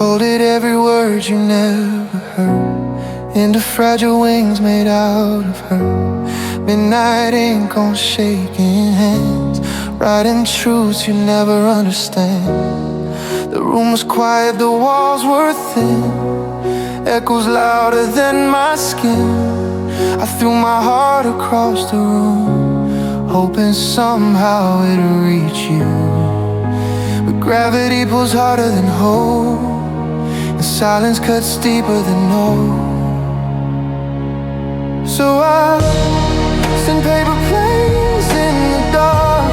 folded every word you never heard into fragile wings made out of her. Midnight ink on shaking hands, writing truths you never understand. The room was quiet, the walls were thin, echoes louder than my skin. I threw my heart across the room, hoping somehow it'd reach you. But gravity pulls harder than hope, and silence cuts deeper than no. So I send paper planes in the dark,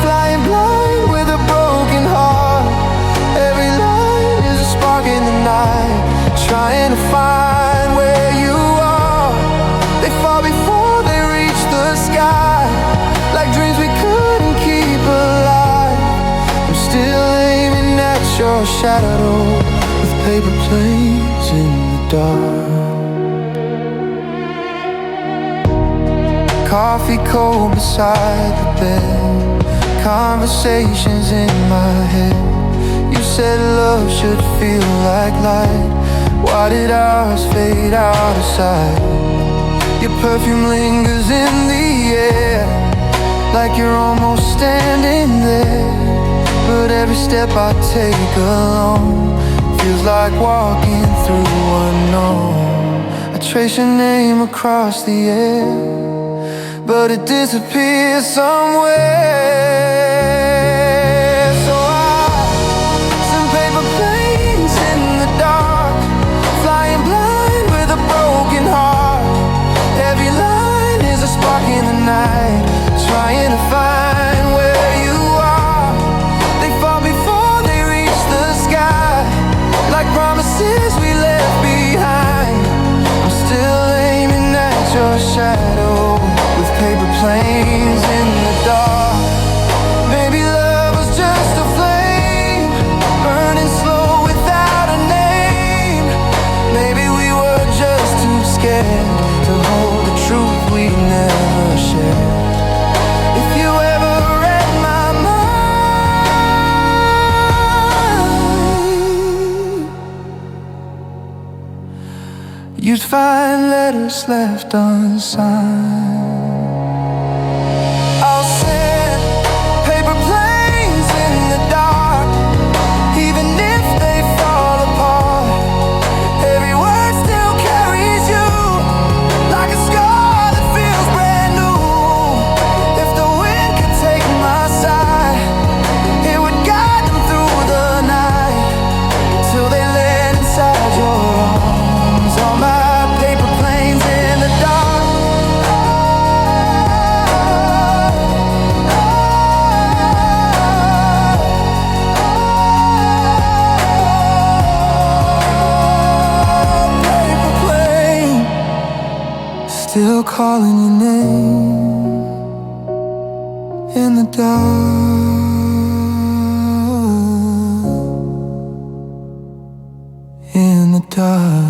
flying blind with a broken heart. Every line is a spark in the night, trying to find where you are. They fall before they reach the sky, like dreams we couldn't keep alive. I'm still aiming at your shadow with paper planes in the dark. Coffee cold beside the bed, conversations in my head. You said love should feel like light. Why did ours fade out of sight? Your perfume lingers in the air, like you're almost standing there. But every step I take alone feels like walking through unknown. I trace your name across the air, but it disappears somewhere. So I send paper planes in the dark, flying blind with a broken heart. Every line is a spark in the night, trying to find where you are. They fall before they reach the sky, like promises we left behind. I'm still aiming at your shadow with paper planes in the dark. Maybe love was just a flame, burning slow without a name. Maybe we were just too scared to hold the truth we never shared. If you ever read my mind, you'd find letters left unsigned. I'll send paper planes in the dark, even if they fall apart. Every word still carries you, like a scar that feels brand new. If the wind could take my side, it would guide them through the night, till they land inside your arms. All my paper planes in the dark. Paper plane, still calling your name in the dark, in the dark.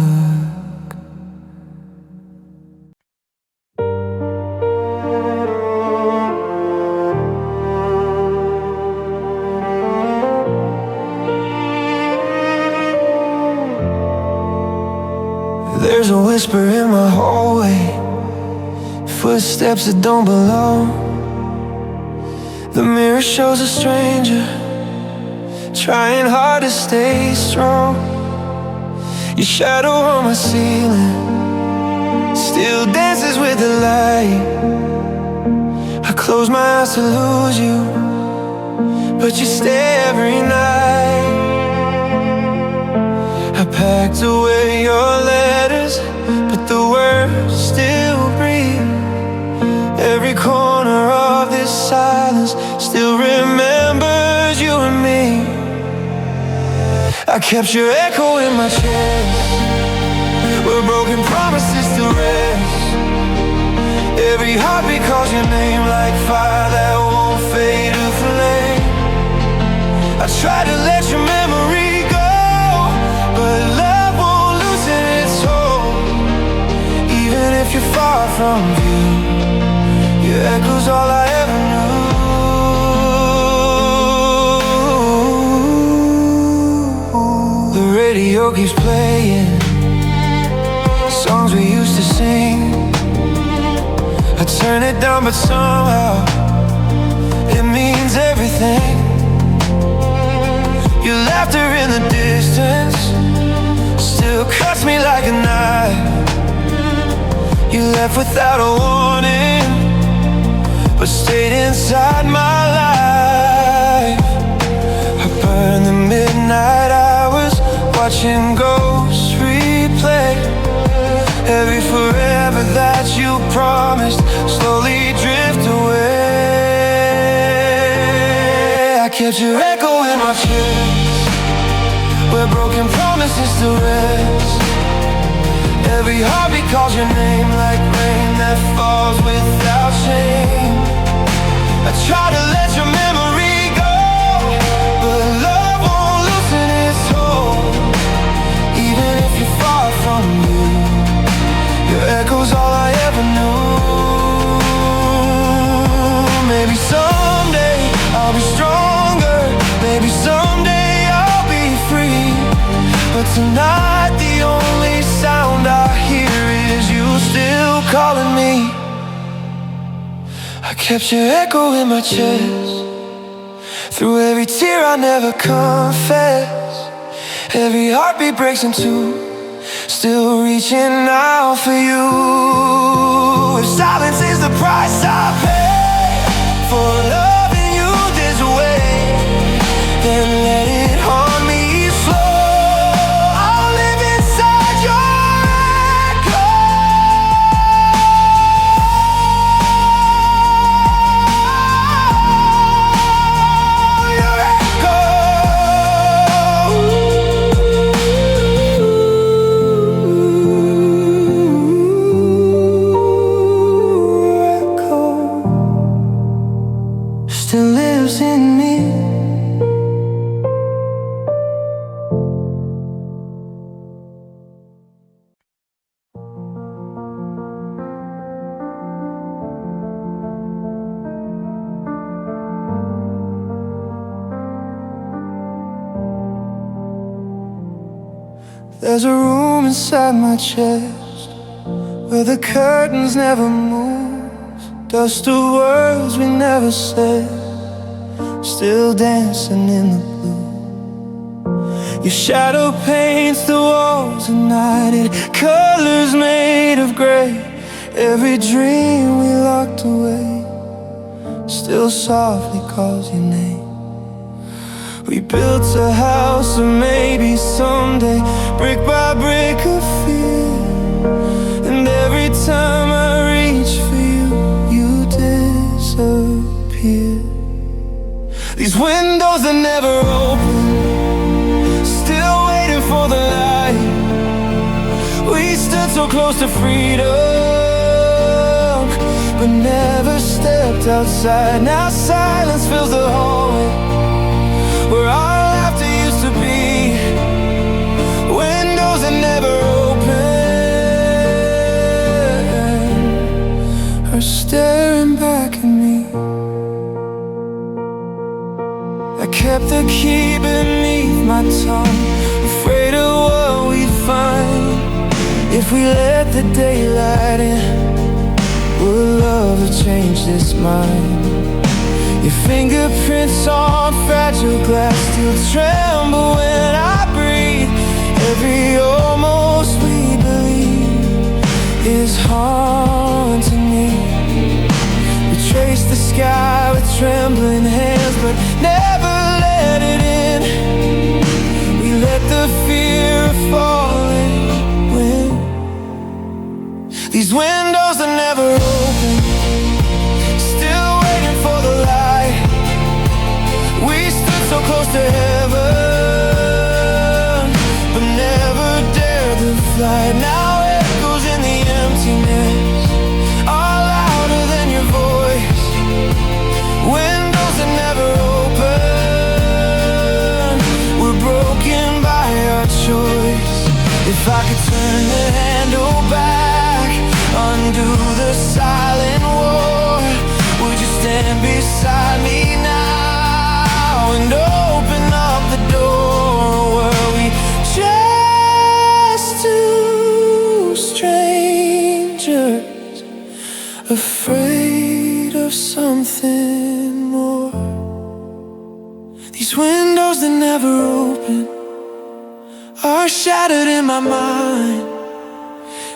There's a whisper in my hallway, footsteps that don't belong. The mirror shows a stranger, trying hard to stay strong. Your shadow on my ceiling still dances with the light. I close my eyes to lose you, but you stay every night. I packed away your letters, but the words still breathe. Every corner of this silence still remembers you and me. I kept your echo in my chest, where broken promises still rest. Every heartbeat calls your name like fire that won't fade to flame. I try to let your memory go, but love won't loosen its hold. Even if you're far from view, your echo's all I ever knew. The radio keeps playing songs we used to sing. I turn it down, but somehow it means everything. Your laughter in the distance still cuts me like a knife. You left without a warning, but stayed inside my life. I burned the midnight hours, watching ghosts replay. Every forever that you promised slowly drift away. I kept your echo in my chest, where broken promises still rest. Every heartbeat calls your name like rain that falls without shame. I try to let your memory go, but love won't loosen its hold. Even if you're far from you, your echo's all I ever knew. Maybe someday I'll be stronger, maybe someday I'll be free, but tonight the only sound I hear is you still calling me. I kept your echo in my chest, through every tear I never confess. Every heartbeat breaks in two, still reaching out for you. If silence is the price I pay for loving you this way, then let it haunt me slow. I'll live inside your echo. Your echo. Still lives in me. There's a room inside my chest where the curtains never move. Dust of words we never said, still dancing in the blue. Your shadow paints the walls at night, it colors made of gray. Every dream we locked away still softly calls your name. We built a house of maybe someday, brick by brick of fear. And every time I reach for you, you disappear. These windows that never open, still waiting for the light. We stood so close to freedom, but never stepped outside. Now silence fills the hallway where our laughter used to be. Windows that never open are staring back at me. I kept the key beneath my tongue, afraid of what we'd find if we let the daylight in. Would love have changed its mind? Your fingerprints on fragile glass still tremble when I breathe. Every almost we believe is haunting me. We trace the sky with trembling hands, but never let it in. We let the fear of falling win. These windows that never open, still waiting for the light. We stood so close to heaven, but never dared to fly. Now echoes in the emptiness are louder than your voice. Windows that never open, we're broken by our choice. If I could turn the handle back, undo the silent war, would you stand beside me now and open up the door where we share? are shattered in my mind.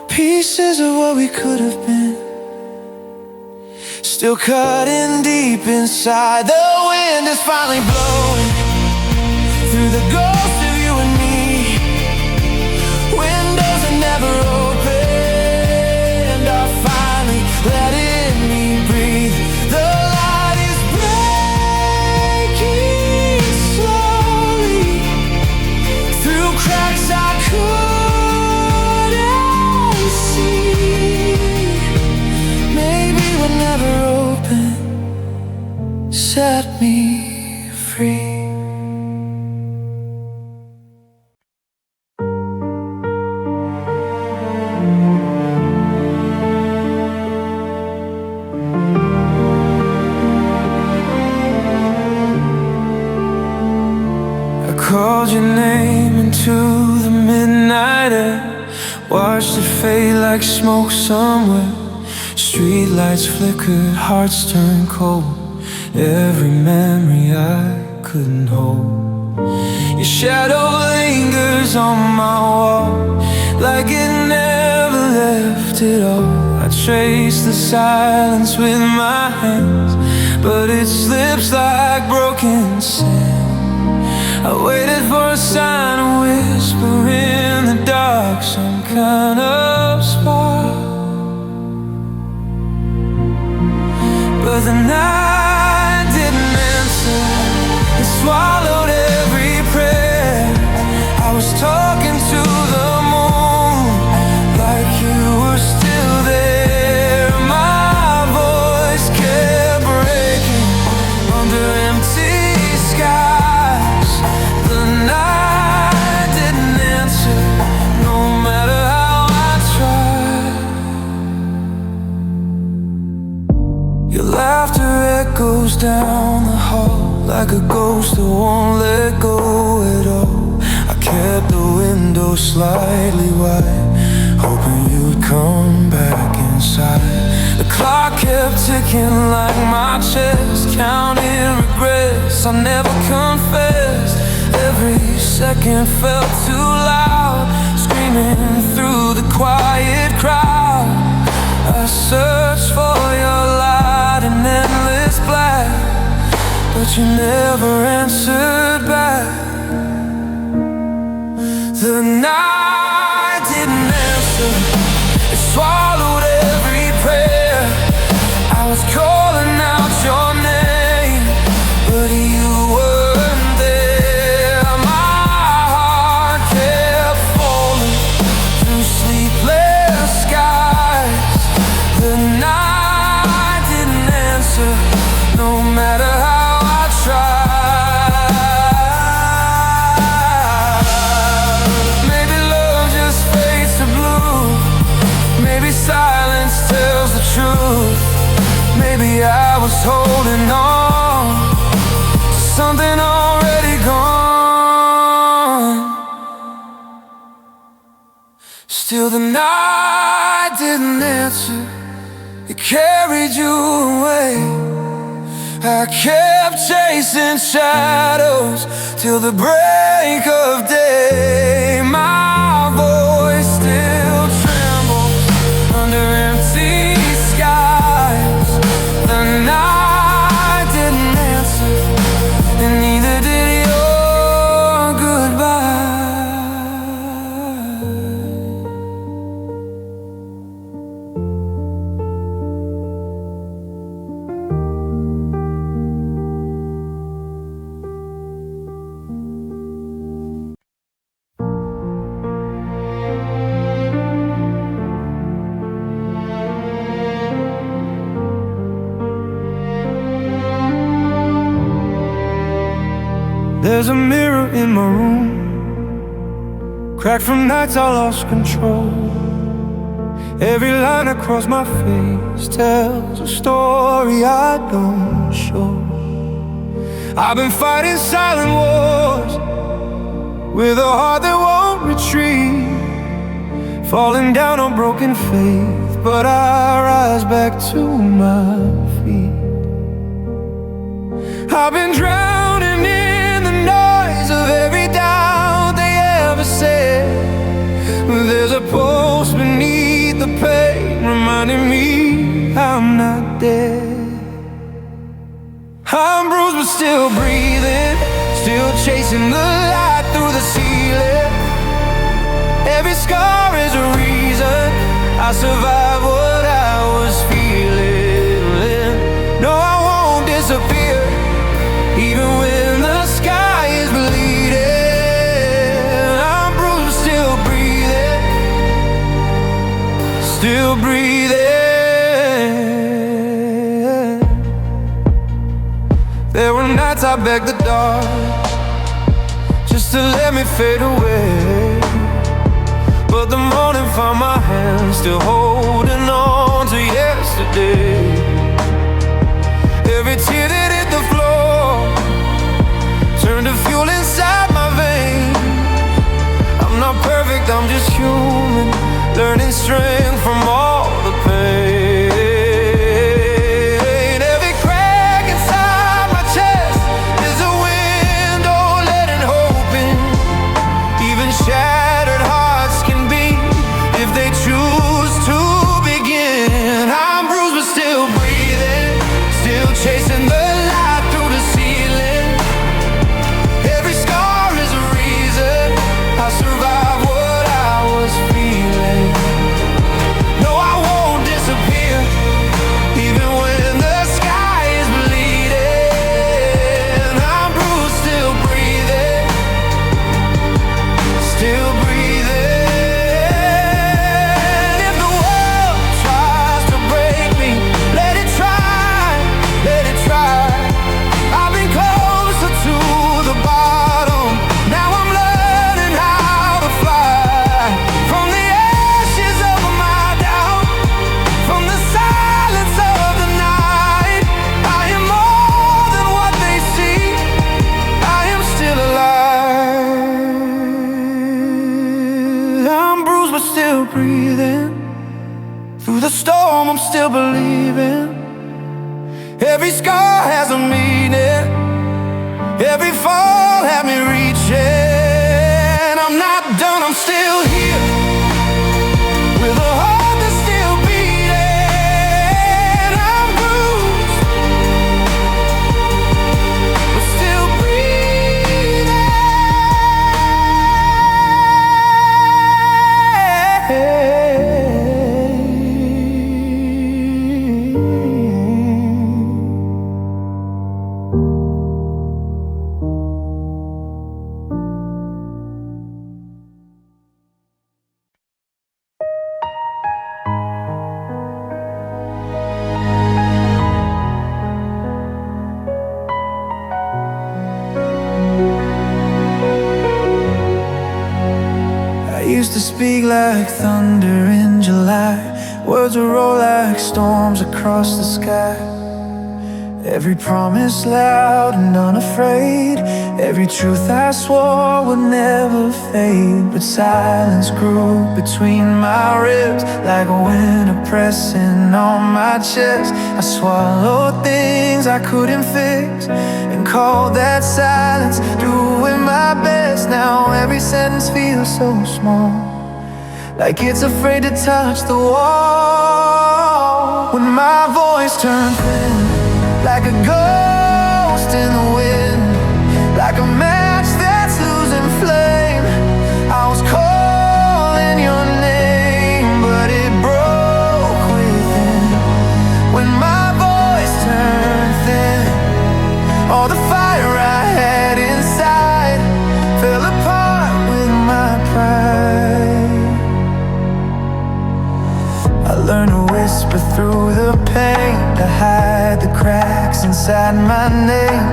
Pieces of what we could have been, still cutting deep inside. The wind is finally blowing through the ghost of you and me. Windows are never opened are finally letting me breathe. The light is breaking slowly through cracks I couldn't see. Maybe we'll never open. Set me free. Called your name into the midnight air, watched it fade like smoke somewhere. Street lights flickered, hearts turned cold. Every memory I couldn't hold. Your shadow lingers on my wall, like it never left at all. I trace the silence with my hands, but it slips like broken sand. I waited for a sign, a whisper in the dark, some kind of spark. But the night didn't answer. It swallowed every prayer. I was talking to the moon, like you were still there. My voice kept breaking under empty skies. The night didn't answer, no matter how I tried. Your laughter echoes down the hall like a ghost that won't let go at all. I kept the window slightly wide, hoping you'd come back inside. The clock kept ticking like my chest, counting regrets I never confessed. Every second felt too loud, screaming through the quiet crowd. I searched for your light in endless black, but you never answered back. The night didn't answer. It swallowed every prayer. I was calling out your name, but you weren't there. My heart kept falling through sleepless skies. The night didn't answer, no matter how I tried. Maybe love just fades to blue. Maybe silence tells the truth. Maybe I was holding on to something already gone. Still the night didn't answer. It carried you away. I kept chasing shadows till the break of day. My voice still trembles under empty skies. The night didn't answer, and neither did your goodbye. There's a mirror in my room, cracked from nights I lost control. Every line across my face tells a story I don't show. I've been fighting silent wars with a heart that won't retreat, falling down on broken faith, but I rise back to my feet. I've been drowning in the noise of every doubt they ever say. reminding me I'm not dead. I'm bruised but still breathing, still chasing the light through the ceiling. Every scar is a reason I survived what I was feeling. No, I won't disappear, even when the sky is bleeding. I'm bruised but still breathing, still breathing. There were nights I begged the dark just to let me fade away, but the morning found my hand still holding on to yesterday. Every tear that hit the floor turned to fuel inside my veins. I'm not perfect, I'm just human, learning strength from all the pain. Every crack inside my chest is a window letting hope in. Even shattered hearts can beat if they choose to begin. I'm bruised but still breathing, still chasing the light through the ceiling. Every scar is a reason I survived what I was feeling. No, I won't disappear, even when the sky is bleeding. I'm bruised, still breathing, still breathing. If the world tries to break me, let it try, let it try. I've been closer to the bottom, now I'm learning how to fly. From the ashes of my doubt, from the silence of the night, I am more than what they see, I am still alive. I'm bruised but still breathing, through the storm I'm still believing. Every scar has a meaning, every fall had me reaching. I'm not done, I'm still here, with a heart that's still beating. I'm bruised, but still I used to speak like thunder in July, words would roll like storms across the sky. Every promise loud and unafraid, every truth I swore would never fade. But silence grew between my ribs, like a winter pressing on my chest. I swallowed things I couldn't fix, and called that silence doing my best. Now every sentence feels so small, like it's afraid to touch the wall. When my voice turned thin, like a ghost in the wind, like a match that's losing flame, I was calling your name, but it broke within. When my voice turned thin, all the fire I had inside fell apart with my pride. I learned to whisper through the pain, to hide the cracks inside my name.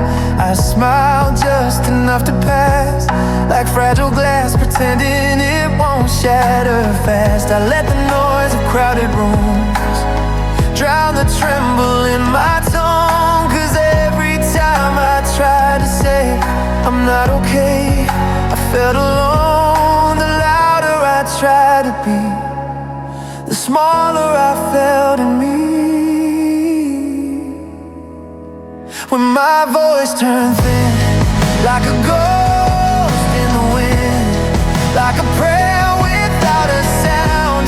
I smiled just enough to pass, like fragile glass, pretending it won't shatter fast. I let the noise of crowded rooms drown the tremble in my tongue, 'cause every time I tried to say I'm not okay, I felt alone. The louder I tried to be, the smaller I felt in me. When my voice turned thin, like a ghost in the wind, like a prayer without a sound,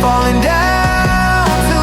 falling down to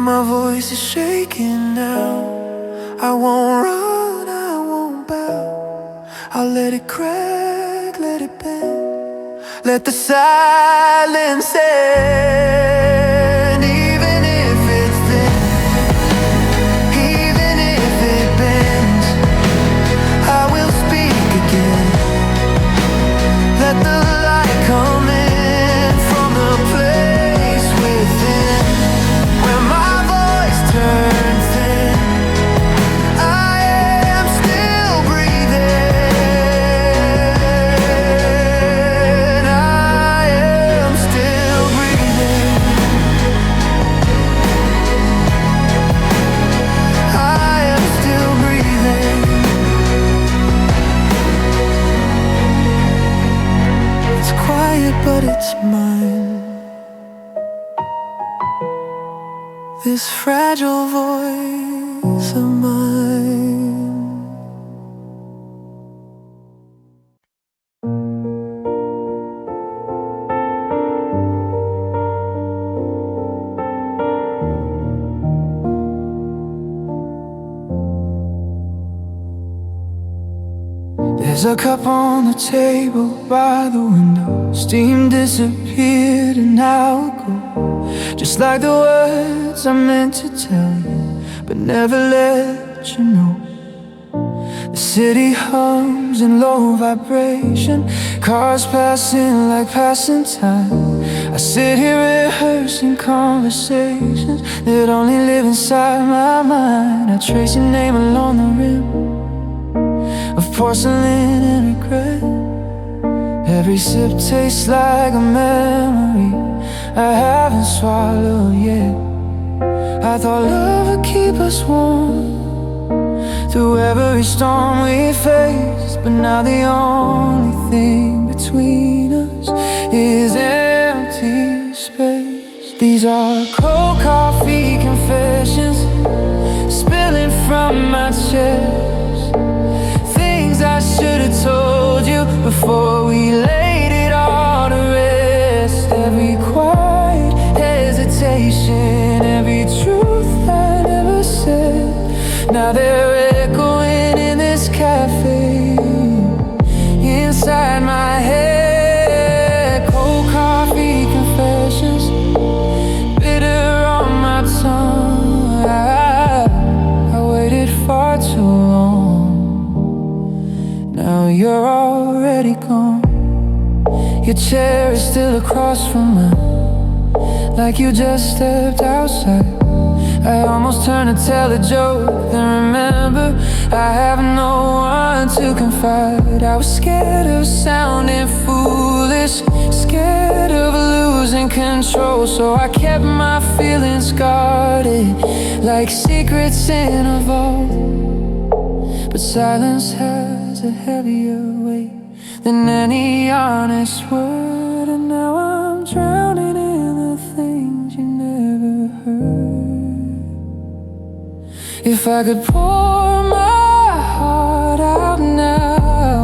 my voice is shaking now, I won't run, I won't bow. I'll let it crack, let it bend, let the silence end. Even if it's thin, even if it bends, I will speak again. Let the light come in from the place within, where my voice turns thin. I am still breathing. I am still breathing. I am still breathing. It's quiet, but it's mine. This fragile voice of mine. There's a cup on the table by the window. Steam disappeared and now it goes, just like the words I meant to tell you, but never let you know. The city hums in low vibration, cars passing like passing time. I sit here rehearsing conversations that only live inside my mind. I trace your name along the rim of porcelain and regret. Every sip tastes like a memory I haven't swallowed yet. I thought love would keep us warm through every storm we faced, but now the only thing between us is empty space. These are cold coffee confessions spilling from my chest, things I should have told you before we laid it all to rest. Every quiet hesitation, every truth I never said, now they're echoing in this cafe inside my head. Cold coffee confessions, bitter on my tongue. I waited far too long. Now you're already gone. Your chair is still across from mine, like you just stepped outside. I almost turned to tell a joke, then remember I have no one to confide. I was scared of sounding foolish, scared of losing control, so I kept my feelings guarded like secrets in a vault. But silence has a heavier weight than any honest word, and now I'm drowning in the things you never heard. If I could pour my heart out now,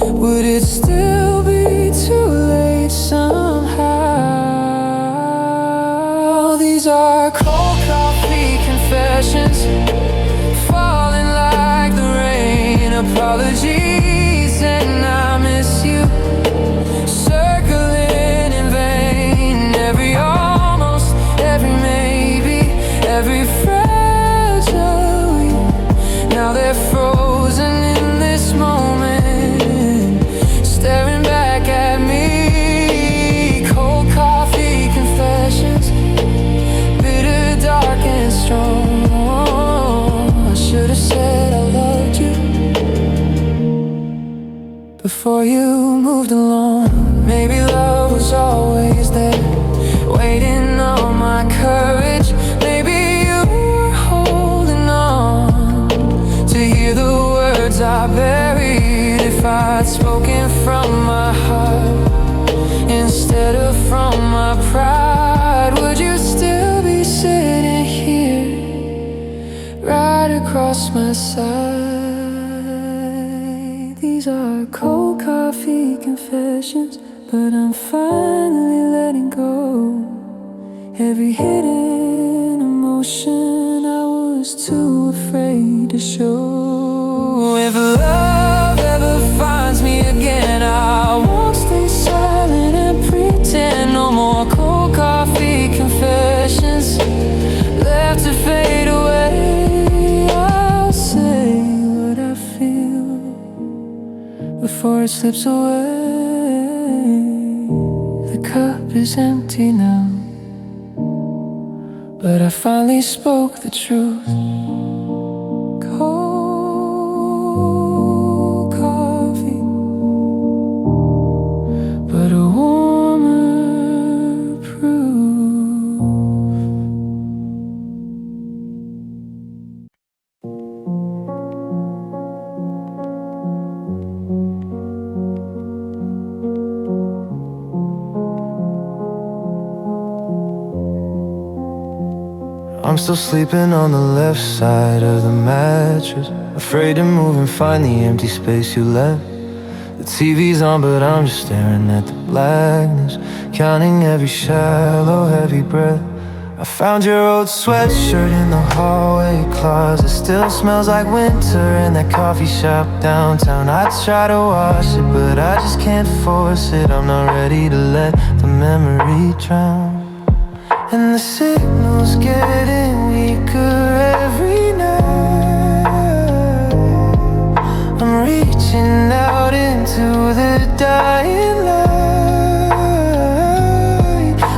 would it still be too late somehow? These are cold coffee confessions, falling like the rain. Apologies and I miss you, circling in vain. Every almost, every maybe, every fragile you, now they're frozen in this moment, staring back at me. Cold coffee confessions, bitter, dark and strong. I should have said I loved you before you moved along. Maybe love was always there, waiting on my courage. Maybe you were holding on to hear the words I buried. If I'd spoken from my heart instead of from my pride, would you still be sitting here right across my side? These are cold coffee confessions, but I'm finally letting go. Every hidden emotion I was too afraid to show. If love ever finds me again, I won't stay silent and pretend. No more cold coffee confessions left to fade away. I'll say what I feel before it slips away. The cup is empty now, but I finally spoke the truth. Cold coffee, but a warmer proof. I'm still sleeping on the left side of the mattress, afraid to move and find the empty space you left. The TV's on but I'm just staring at the blackness, counting every shallow, heavy breath. I found your old sweatshirt in the hallway closet. Still smells like winter in that coffee shop downtown. I try to wash it but I just can't force it. I'm not ready to let the memory drown. And the signal's getting weaker every night. I'm reaching out into the dying light,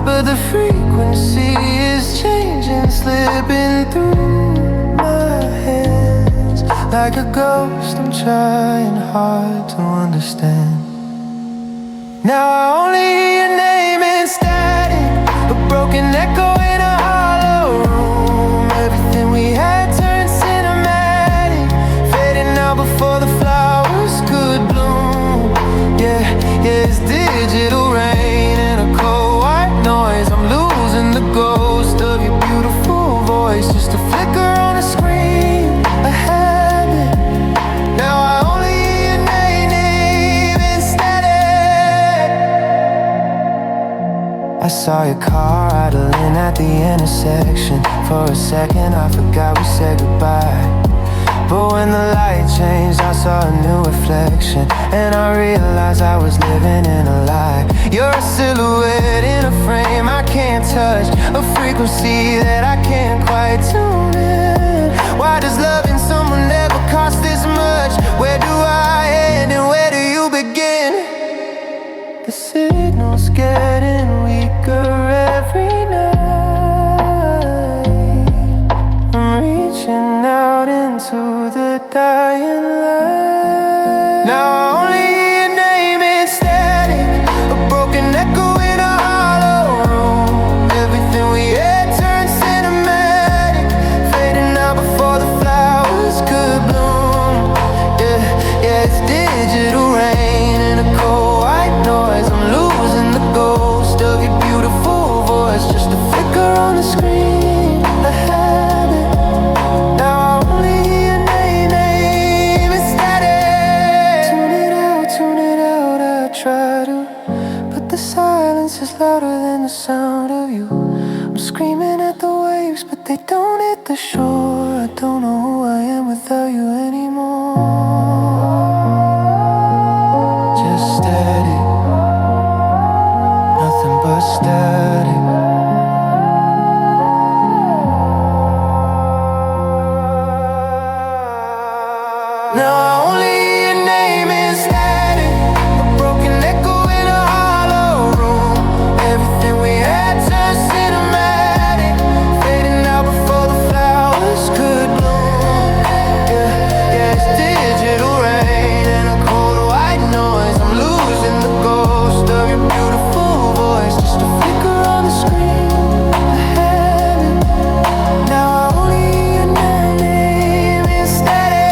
but the frequency is changing, slipping through my hands. Like a ghost, I'm trying hard to understand. Now I only hear your name in static, a broken echo in a hollow room. Everything we had turned cinematic, fading out before the flowers could bloom. Yeah, it's digital rain and a cold white noise. I'm losing the ghost of your beautiful voice, just a flicker on a screen, a habit. Now I only hear your name in static. I saw your car idling at the intersection. For a second I forgot we said goodbye, but when the light changed I saw a new reflection, and I realized I was living in a lie. You're a silhouette in a frame I can't touch, a frequency that I can't quite tune in. Why does loving someone ever cost this much? Where do I end and where do you begin? The signal's getting weaker every night. I'm reaching out into the dying light. Now I only hear your name in static, a broken echo in a hollow room. Everything we had turned cinematic, fading out before the flowers could bloom. Yeah, it's digital rain and a cold white noise. I'm losing the ghost of your beautiful voice, just a flicker on the screen, a habit. Now I only hear your name is static. Tune it out, I try to, but the silence is louder than the sound of you. I'm screaming at the waves, but they don't hit the shore. I don't know who I am without you anymore. Just static, nothing but static. Now I only hear your name in static, a broken echo in a hollow room. Everything we had turned cinematic, fading out before the flowers could bloom. Yeah, it's digital rain and a cold white noise. I'm losing the ghost of your beautiful voice, just a flicker on the screen, a habit. Now I only hear your name in static.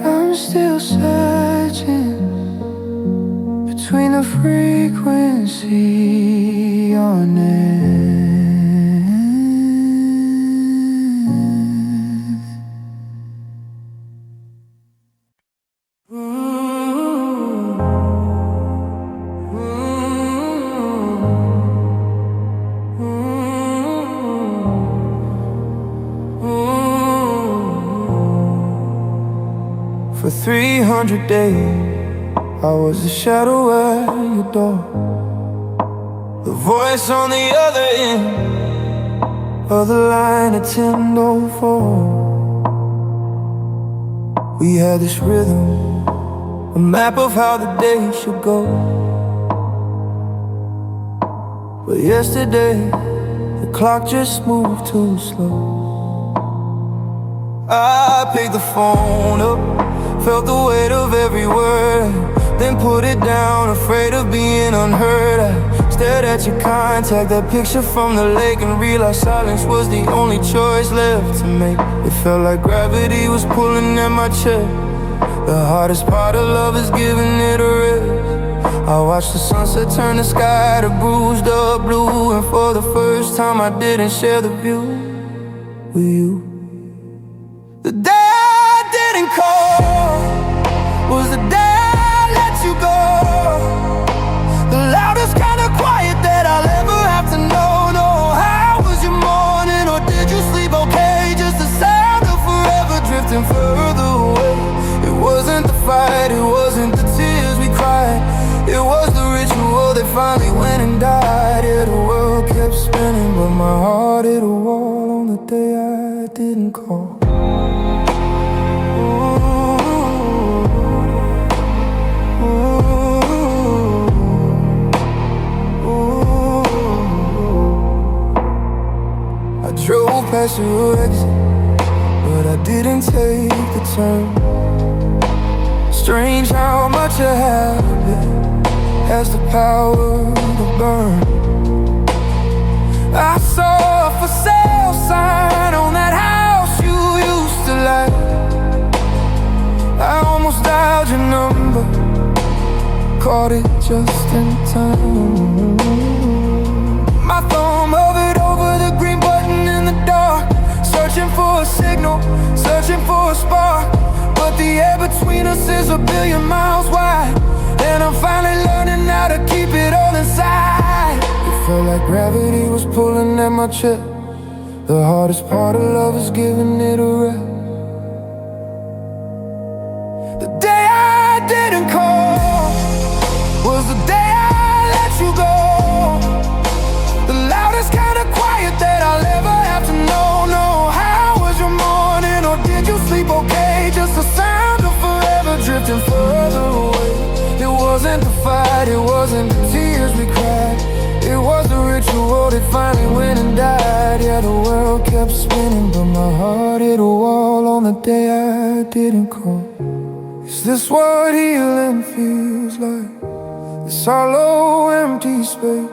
I'm still searching between the frequency on it. Ooh, ooh. 300 days, I was the shadow at your door, the voice on the other end of the line at 10:04. We had this rhythm, a map of how the day should go. But yesterday, the clock just moved too slow. I picked the phone up, felt the weight of every word, then put it down, afraid of being unheard. I stared at your contact, that picture from the lake, and realized silence was the only choice left to make. It felt like gravity was pulling at my chest. The hardest part of love is giving it a rest. I watched the sunset turn the sky to bruised up blue, and for the first time I didn't share the view with you. The day I didn't call was the day I let you go. The loudest kind of quiet that I'll ever have to know. No, how was your morning, or did you sleep okay? Just the sound of forever drifting further away. It wasn't the fight, it wasn't the tears we cried, it was the ritual that finally went and died. Yeah, the world kept spinning, but my heart hit a wall on the day I didn't call. I drove past your exit, but I didn't take the turn. Strange how much a habit has the power to burn. I saw a for sale sign on that house you used to like. I almost dialed your number, caught it just in time. My thumb hovered over the green button in the dark, searching for a signal, searching for a spark. But the air between us is a billion miles wide, and I'm finally learning how to keep it all inside. It felt like gravity was pulling at my chest. The hardest part of love is giving it a rest. The day I didn't call was the day I let you go. The loudest kind of quiet that I'll ever have to know. No, how was your morning, or did you sleep okay? Just the sound of forever drifting further away. It wasn't the fight, it wasn't the tears we cried, it was the ritual that finally went and died. Yeah, the world kept spinning, but my heart hit a wall on the day I didn't call. Is this what healing feels like? This hollow, empty space,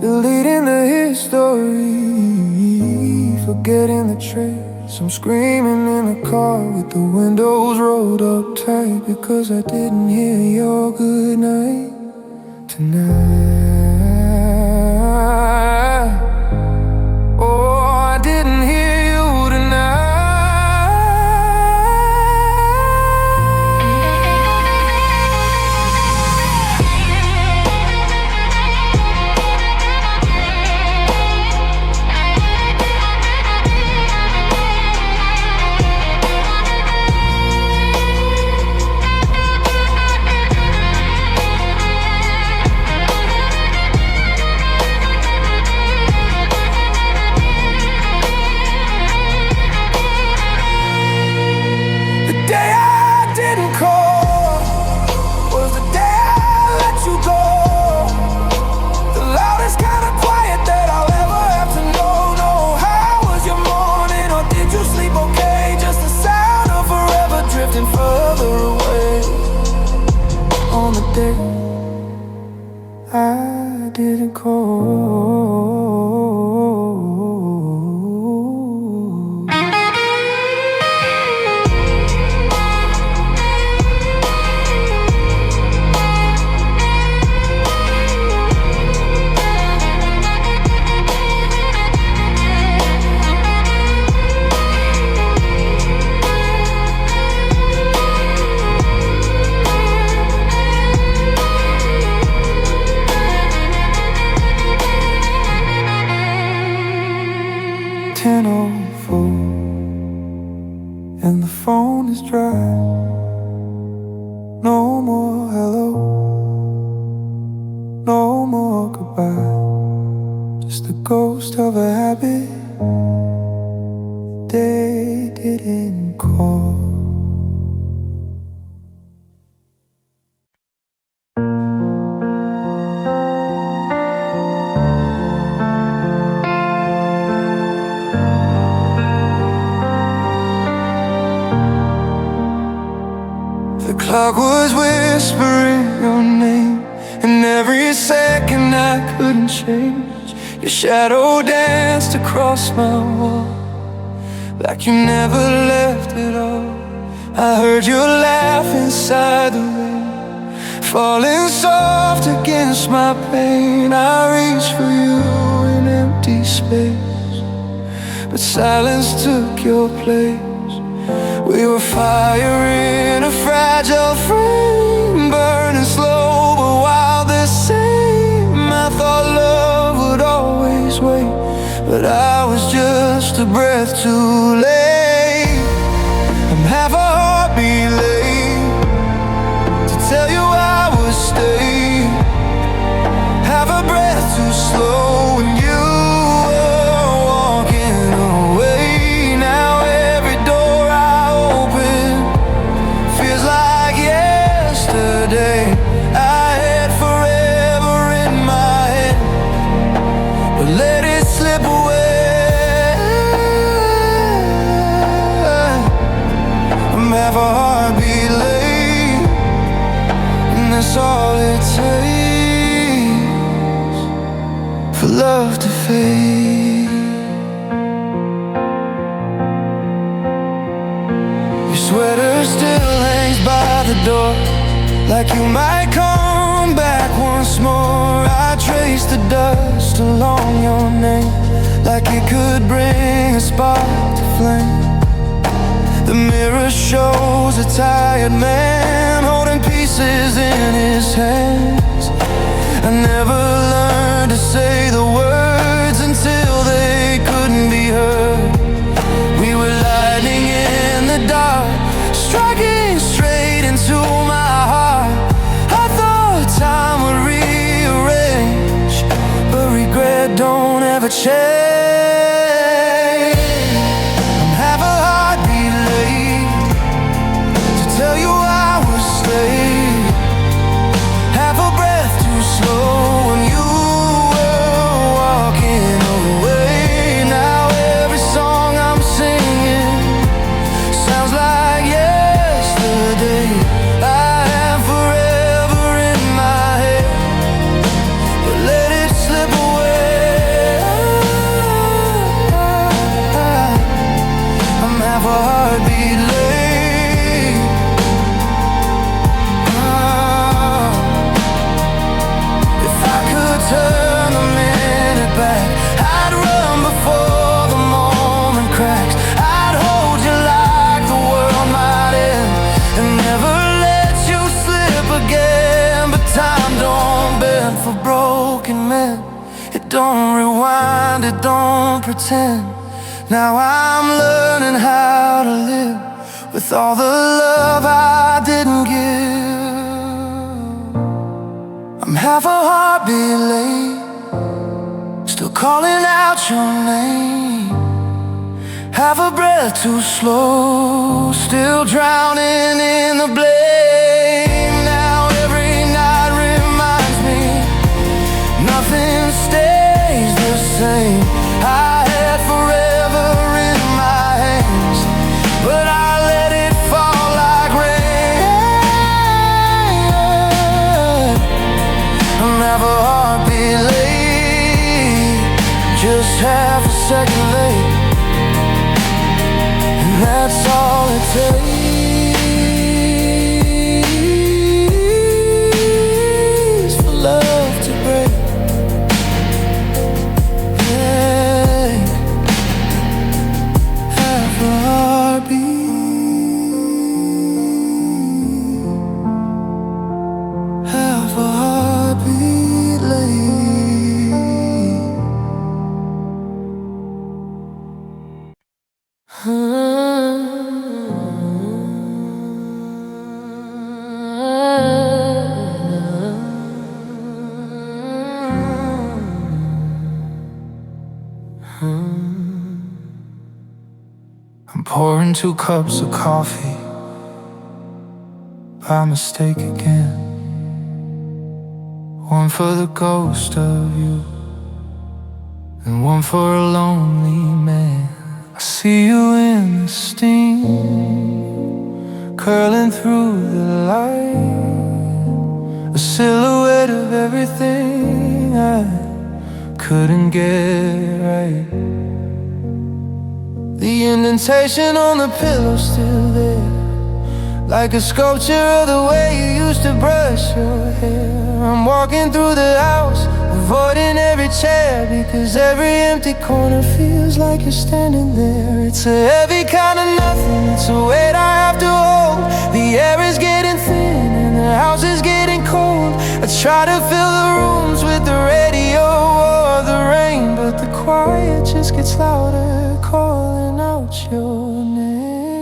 deleting the history, forgetting the trace. I'm screaming in the car with the windows rolled up tight, because I didn't hear your goodnight tonight. Oh, I didn't hear you tonight. Further away on the day I didn't call. The clock was whispering your name, and every second I couldn't change. Your shadow danced across my wall, like you never left at all. I heard your laugh inside the rain, falling soft against my pain. I reached for you in empty space, but silence took your place. We were fire in a fragile frame, burning slow but wild the same. I thought love would always wait, but I was just a breath too late. I'm half a heartbeat late to tell you I would stay, half a breath too slow when you were walking away. Now every door I open feels like yesterday. I had forever in my head, but let it slip away. I'm half a heartbeat late, and that's all it takes for love to fade. Your sweater still hangs by the door, like you might come back once more. I trace the dust along your name, like it could bring a spark to flame. The mirror shows a tired man holding pieces in his hands. I never learned to say the words until they couldn't be heard. We were lightning in the dark, striking straight into my heart. I thought time would rearrange, but regret don't ever change. I'm half a heartbeat late to tell you I would stay, half a breath too slow when you were walking away. Now every song I'm singing sounds like yesterday. I have forever in my head, but let it slip away. I'm half a heartbeat late. If I could turn a minute back, I'd run before the moment cracks. I'd hold you like the world might end, and never let you slip again. But time don't bend for broken men, it don't rewind, it don't pretend. Now I'm learning how to live with all the love I didn't give. I'm half a heartbeat late, still calling out your name, half a breath too slow, still drowning in the blame. Now every night reminds me nothing stays the same. I had forever in my hands, but I let it fall like rain. I'm half a heartbeat late, just half a second late, and that's all it takes for love to break. Yeah, half a heartbeat, half a heartbeat late. I'm pouring 2 cups of coffee by mistake again. One for the ghost of you, and one for a lonely man. I see you in the steam, curling through the light, a silhouette of everything I couldn't get right. The indentation on the pillow's still there, like a sculpture of the way you used to brush your hair. I'm walking through the house, avoiding every chair, because every empty corner feels like you're standing there. It's a heavy kind of nothing, it's a weight I have to hold. The air is getting thin and the house is getting cold. I try to fill the rooms with the radio or the rain, but the quiet just gets louder, calling out your name.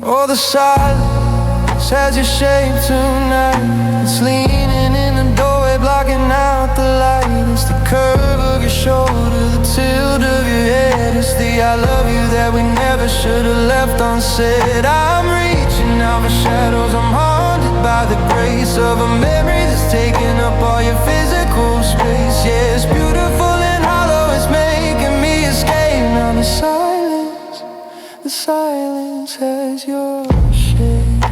Oh, the silence has your shape tonight. It's leaning in the doorway, blocking out the light. It's the curve of your shoulder, the tilt of your head. It's the I love you that we never should have left unsaid. I'm reaching out for shadows, I'm haunted by the grace of a memory that's taking up all your physical space. Yeah, it's beautiful and hollow, it's making me escape. Now the silence has your shape.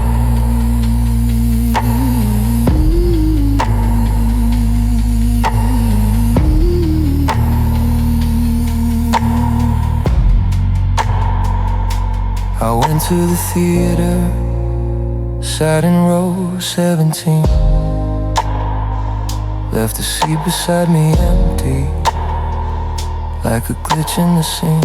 I went to the theater, sat in row 17, left the seat beside me empty, like a glitch in the scene.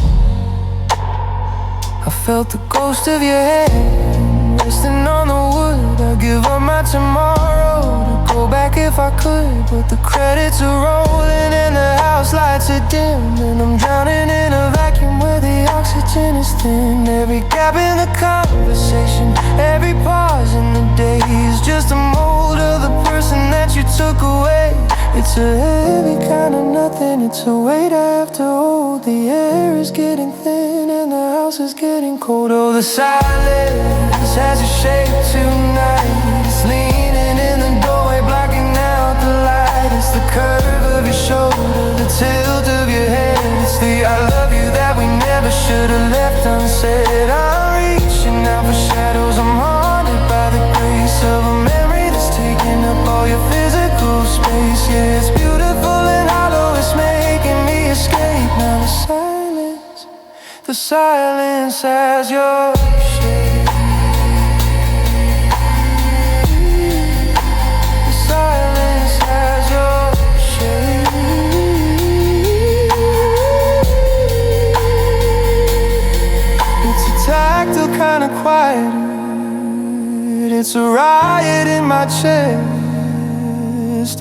I felt the ghost of your hand resting on the wood. I'd give up my tomorrow to go back if I could, but the credits are rolling and the house lights are dim, and I'm drowning in a vacuum where the oxygen is thin. Every gap in the conversation, every pause in the day is just a mold of the person that you took away. It's a heavy kind of nothing, it's a weight I have to hold. The air is getting thin and the house is getting cold. Oh, the silence has a shape tonight. It's leaning in the doorway, blocking out the light. It's the curve of your shoulder, the tilt of your head. It's the I love you that we never should have left unsaid. I'm reaching out for shadows, I'm haunted by the grace of a memory that's taking up all your physical space. Yeah, it's beautiful and hollow, it's making me escape. Now the silence has your shape. The silence has your shape. It's a tactile kind of quiet, it's a riot in my chest.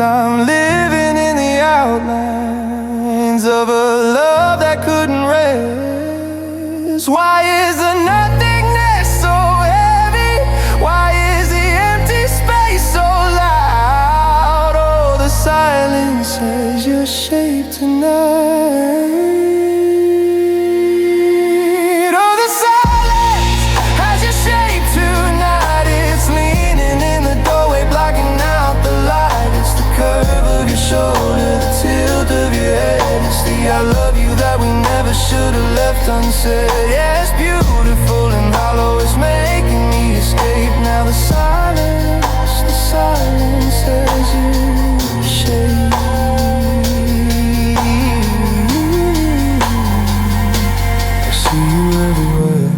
I'm living in the outlines of a love that couldn't rest. Why is the nothingness so heavy? Why is the empty space so loud? Oh, the silence has your shape tonight. Oh, the silence has your shape tonight. It's leaning in the doorway, blocking out the light. It's the curve of your shoulder, the tilt of your head. It's the I love you that we never should have left unsaid. Yeah, it's beautiful and hollow, it's making me escape. Now the silence has you shape. I see you everywhere,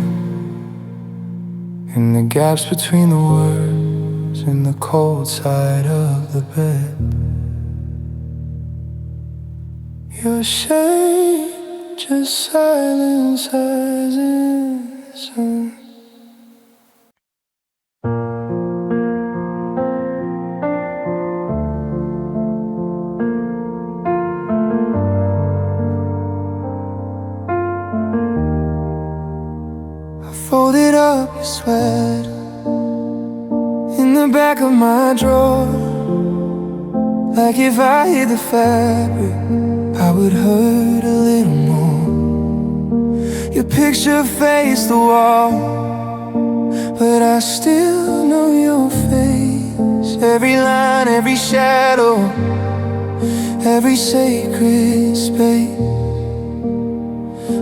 in the gaps between the words, in the cold side of the bed. Your shape, just silence as its own. I folded up your sweater in the back of my drawer, like if I hid the fabric I would hurt a little more. Your picture faced the wall, but I still know your face. Every line, every shadow, every sacred space.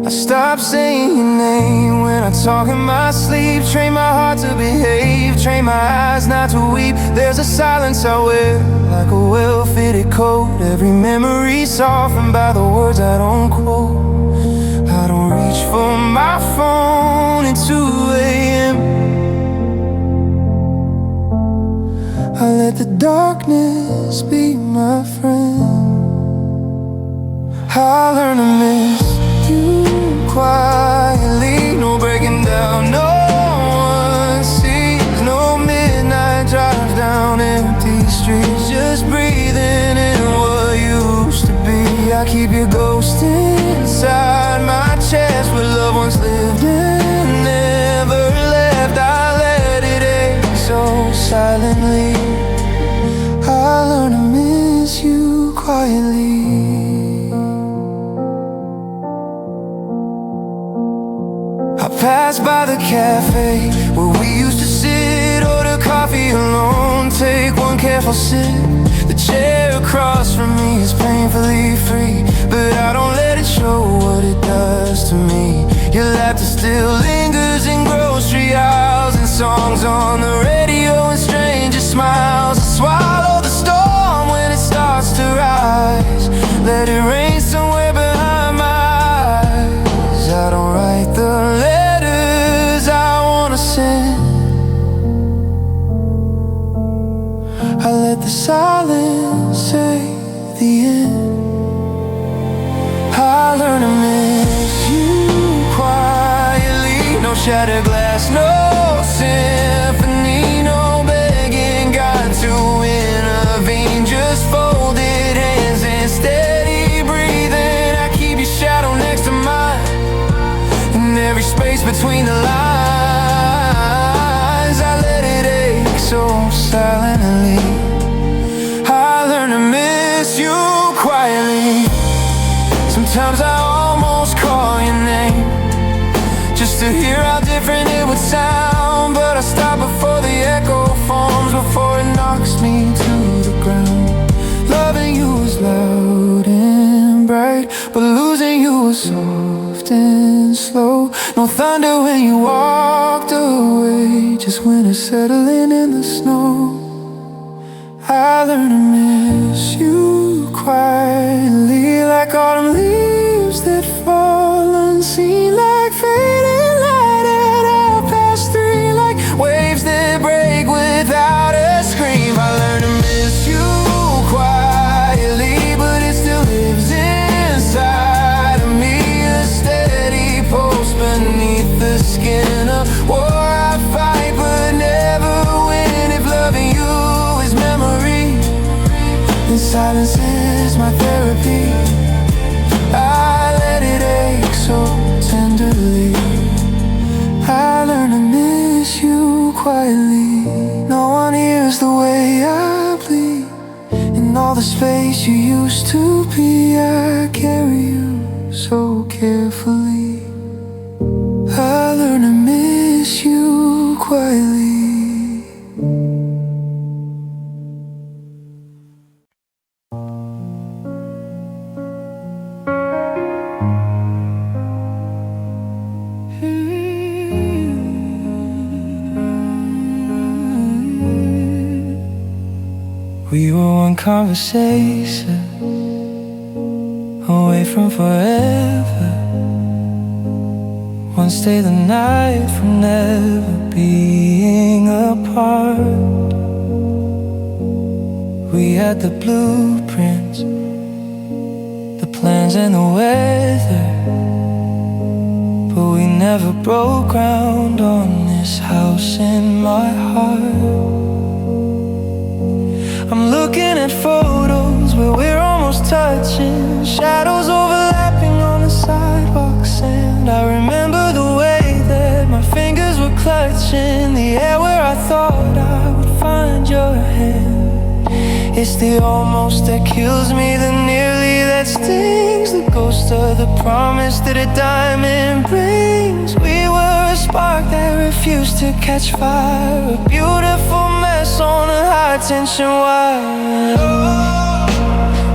I stop saying your name when I talk in my sleep. Train my heart to behave, train my eyes not to weep. There's a silence I wear like a well-fitted coat. Every memory softened by the words I don't quote. I don't reach for my phone at 2 a.m. I let the darkness be my friend. I learn to miss you quietly. No breaking down, no one sees. No midnight drives down empty streets. Just breathing in what used to be. I keep your ghost inside my chest where loved ones lived and never left. I let it ache so silently. I learn to miss you quietly. I pass by the cafe where we used to sit, order coffee alone, take one careful sip. The chair across from me is painfully free, but I don't let it show what it does to me. Your laughter still lingers in grocery aisles, and songs on the radio and stranger smiles. I swallow the storm when it starts to rise. Let it rain somewhere behind my eyes. I don't write the letters I wanna send. I let the silence say the end. I learn to miss you quietly. No shattered glass, no symphony, no begging God to intervene. Just folded hands and steady breathing. I keep your shadow next to mine, in every space between the lines. I let it ache so silently. I learn to miss you quietly. Sometimes I almost call your name just to hear how different it would sound, but I stop before the echo forms, before it knocks me to the ground. Loving you was loud and bright, but losing you was soft and slow. No thunder when you walked away, just winter settling in the snow. I learned to miss you quietly, like autumn leaves that fall unseen, like fading light at 3:30, like waves that break without a scream. I learned to miss you quietly, but it still lives inside of me, a steady pulse beneath the skin. A war I fight but never win. If loving you is memory, then silence is my therapy. I let it ache so tenderly. I learn to miss you quietly. No one hears the way I bleed. In all the space you used to be, I carry you so carefully. I learn to miss you quietly. We were one conversation away from forever, one stay the night from never being apart. We had the blueprints, the plans and the weather, but we never broke ground on this house in my heart. I'm looking at photos where we're almost touching, shadows overlapping on the sidewalks, and I remember the way that my fingers were clutching the air where I thought I would find your hand. It's the almost that kills me, the nearly that stings, the ghost of the promise that a diamond brings. We were a spark that refused to catch fire, a beautiful mess on a high tension wire.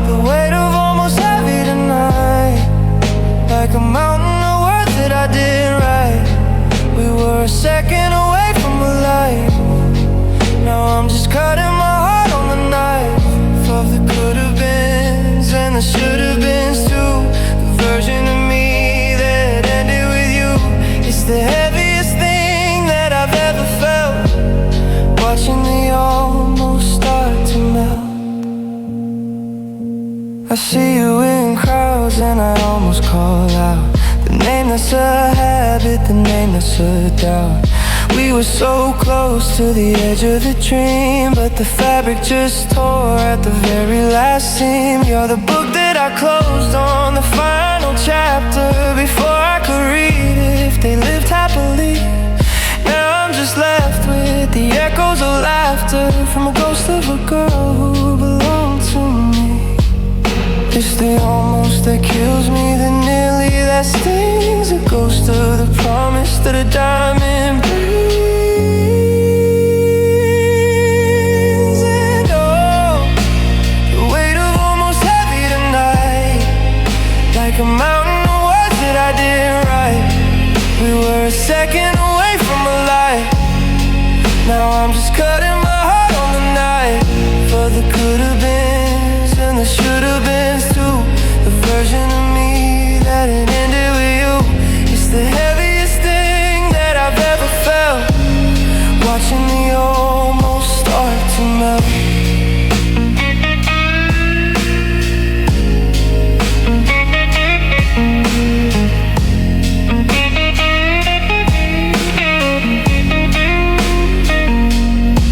The weight of almost heavy tonight, like a mountain of I did right. We were a second away from a life. Now I'm just cutting my heart on the knife of the could-have-beens and the should-have-beens too. The version of me that ended with you. It's the heaviest thing that I've ever felt, watching the almost start to melt. I see you in crowds and I almost call out the name that's a habit, the name that's a doubt. We were so close to the edge of the dream, but the fabric just tore at the very last seam. You're the book that I closed on, the final chapter, before I could read it. If they lived happily, now I'm just left with the echoes of laughter from a ghost of a girl who belonged to me. It's the almost that kills me, the nearly that stings, a ghost of the promise that a diamond brings. And oh, the weight of almost heavy tonight, like a mountain of words that I didn't write. We were a second away from a light. Now I'm just cutting my heart on the knife for the could-have-beens and the should-have-beens too. The version of me that it ended with you. It's the heaviest thing that I've ever felt, watching the almost start to melt.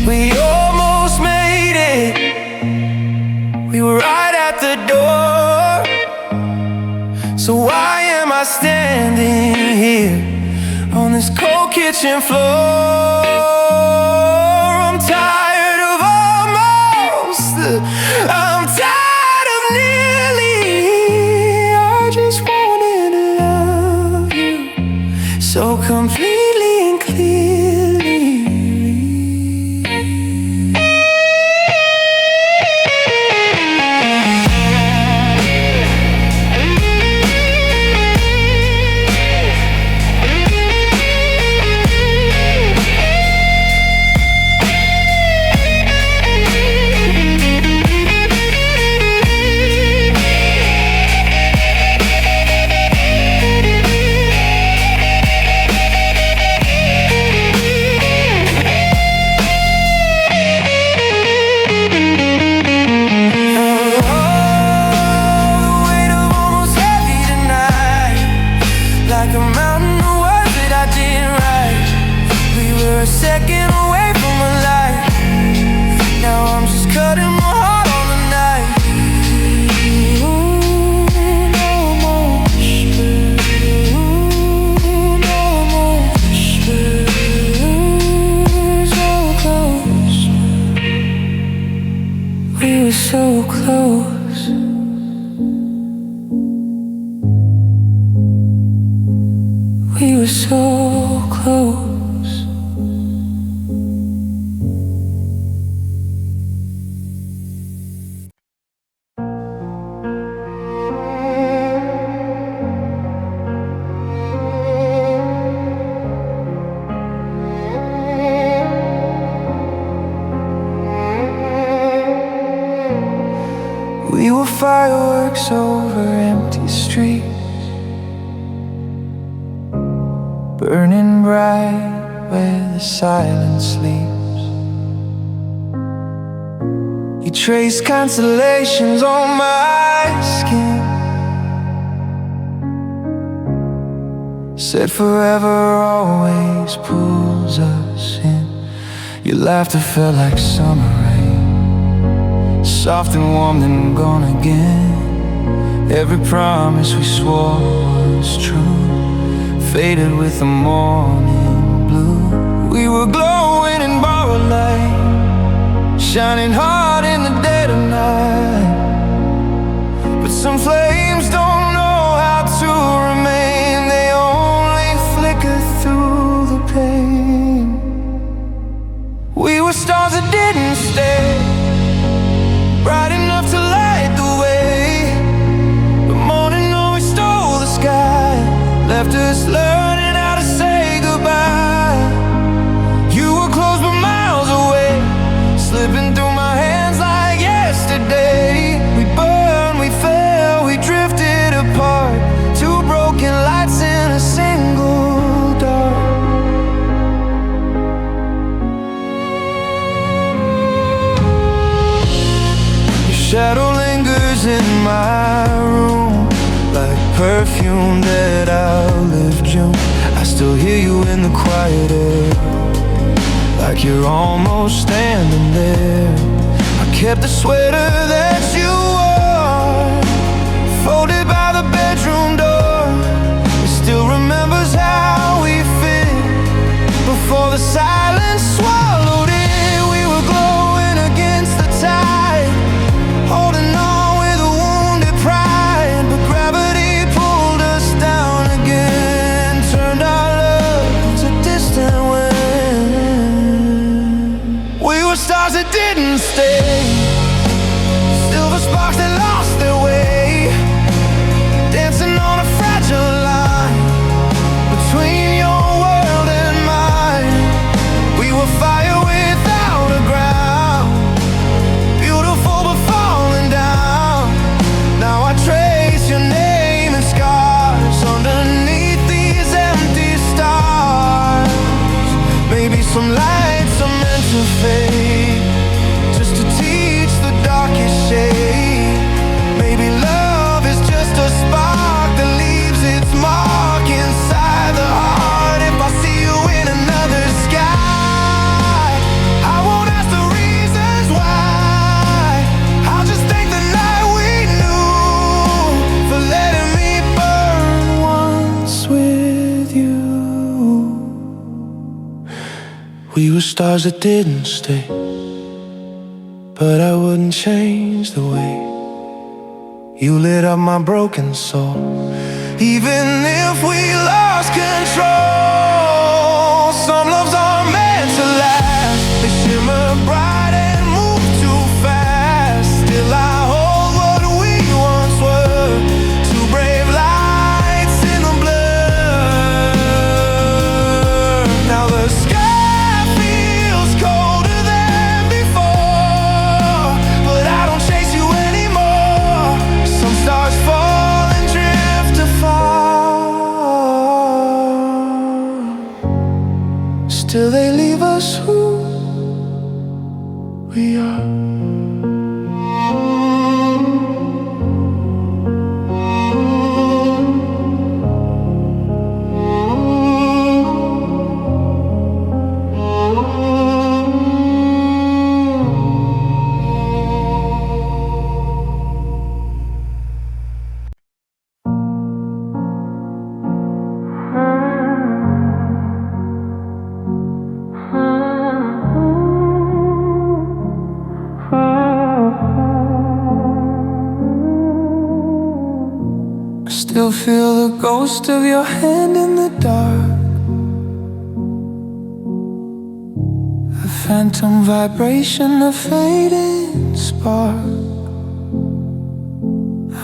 We almost made it. We were right at the door. So why am I standing here on this cold kitchen floor? I'm tired of almost. I'm tired of nearly. I just wanted to love you so completely and clearly. Like a mountain of words that I didn't write. We were a second away from a light. Now I'm just cutting my heart on the knife. No more whispers. No more whispers. So close. We were so close. We were so close. We were fireworks over empty streets, burning bright where the silence sleeps. You trace constellations on my skin, said forever always pulls us in. Your laughter felt like summer rain, soft and warm then gone again. Every promise we swore was true faded with the morning blue. We were glowing in borrowed light, shining hard in the dead of night. But some flames don't know how to remain, they only flicker through the pain. We were stars that didn't stay, bright enough to light the way. The morning always stole the sky, left us learning shadow lingers in my room, like perfume that outlived June. I still hear you in the quiet air, like you're almost standing there. I kept the sweater that you wore, folded by the bedroom door. It still remembers how we fit before the silence swallowed it. We were glowing against the tide, holding on with a wounded pride, but gravity pulled us down again, turned our love to distant wind. We were stars that didn't stay, silver sparks that lost their way, dancing on a fragile line between your world and mine. We were fire without a ground, beautiful but falling down. Now I trace your name in scars underneath these empty stars. Maybe some lights are meant to fade, just to teach the darkest shade. Maybe love is just a spark that leaves its mark inside the heart. If I see you in another sky, I won't ask the reasons why. I'll just thank the night we knew for letting me burn once with you. We were stars that didn't stay, but I wouldn't change the way you lit up my broken soul. Even if we lost control, some loves are meant to last. They shimmer bright and move too fast. Still I hold what we once were, two brave lights in the blur. Now the sky feels colder than before, but I don't chase you anymore. Some stars fall and drift afar, still they leave us who we are. Still feel the ghost of your hand in the dark, a phantom vibration, a fading spark.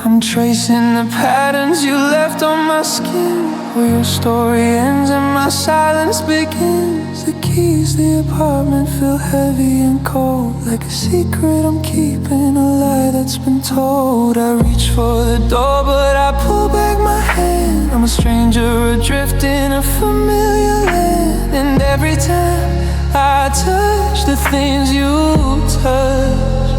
I'm tracing the patterns you left on my skin, where your story ends and my silence begins. The keys, the apartment feel heavy and cold, like a secret I'm keeping, a lie that's been told. I reach for the door but I pull back my hand. I'm a stranger adrift in a familiar land, and every time I touch the things you touch,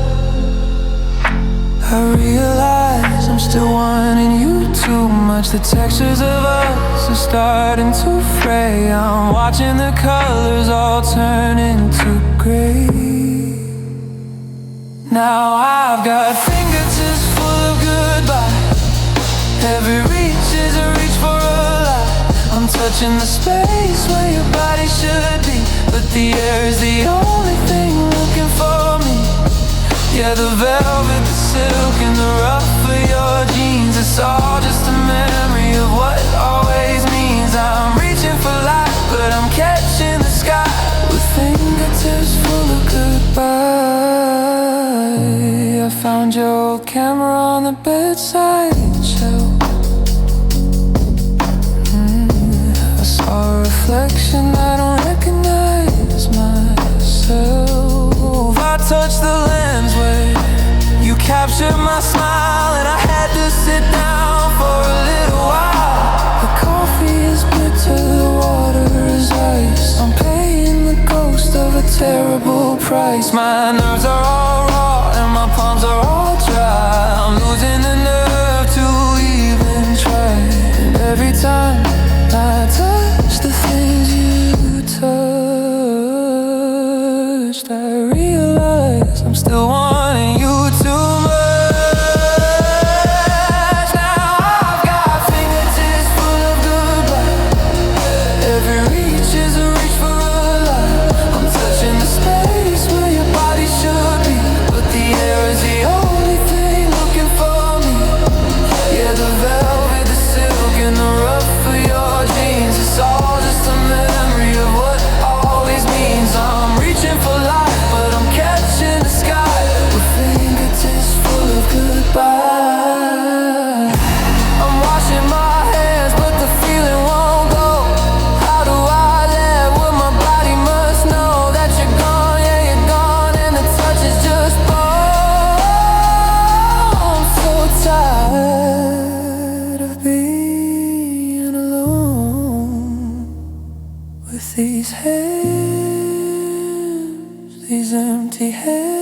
I realize I'm still wanting you too much. The textures of us are starting to fray. I'm watching the colors all turn into gray. Now I've got fingertips full of goodbye, every reach is a reach for a lie. I'm touching the space where your body should be, but the air is the only thing looking for me. Yeah, the velvet, the silk, and the rough of your jeans, it's all just a memory of what always means. I'm reaching for light, but I'm catching the sky with fingertips full of goodbye. I found your old camera on the bedside shelf. I saw a reflection, I don't recognize myself. I touched the lens where you captured my smile, and I had to sit down for a little while. The coffee is bitter, the water is ice. I'm paying the ghost of a terrible price. My nerves are all raw and my palms are all most I realize I'm still wanting you too much. Now I've got fingertips full of goodbye. Every reach is a reach for a lie. I'm touching the space where your body should be, but the air is the only thing looking for me. Yeah, the velvet, the silk, and the rough for your jeans. It's all just a memory of what always means. I'm reaching for life, but I'm catching the sky with fingertips full of goodbye. I'm washing my hands, but the feeling won't go. How do I let what my body must know that you're gone, yeah, you're gone, and the touch is just bone. I'm so tired of being alone with these hands, these empty hands.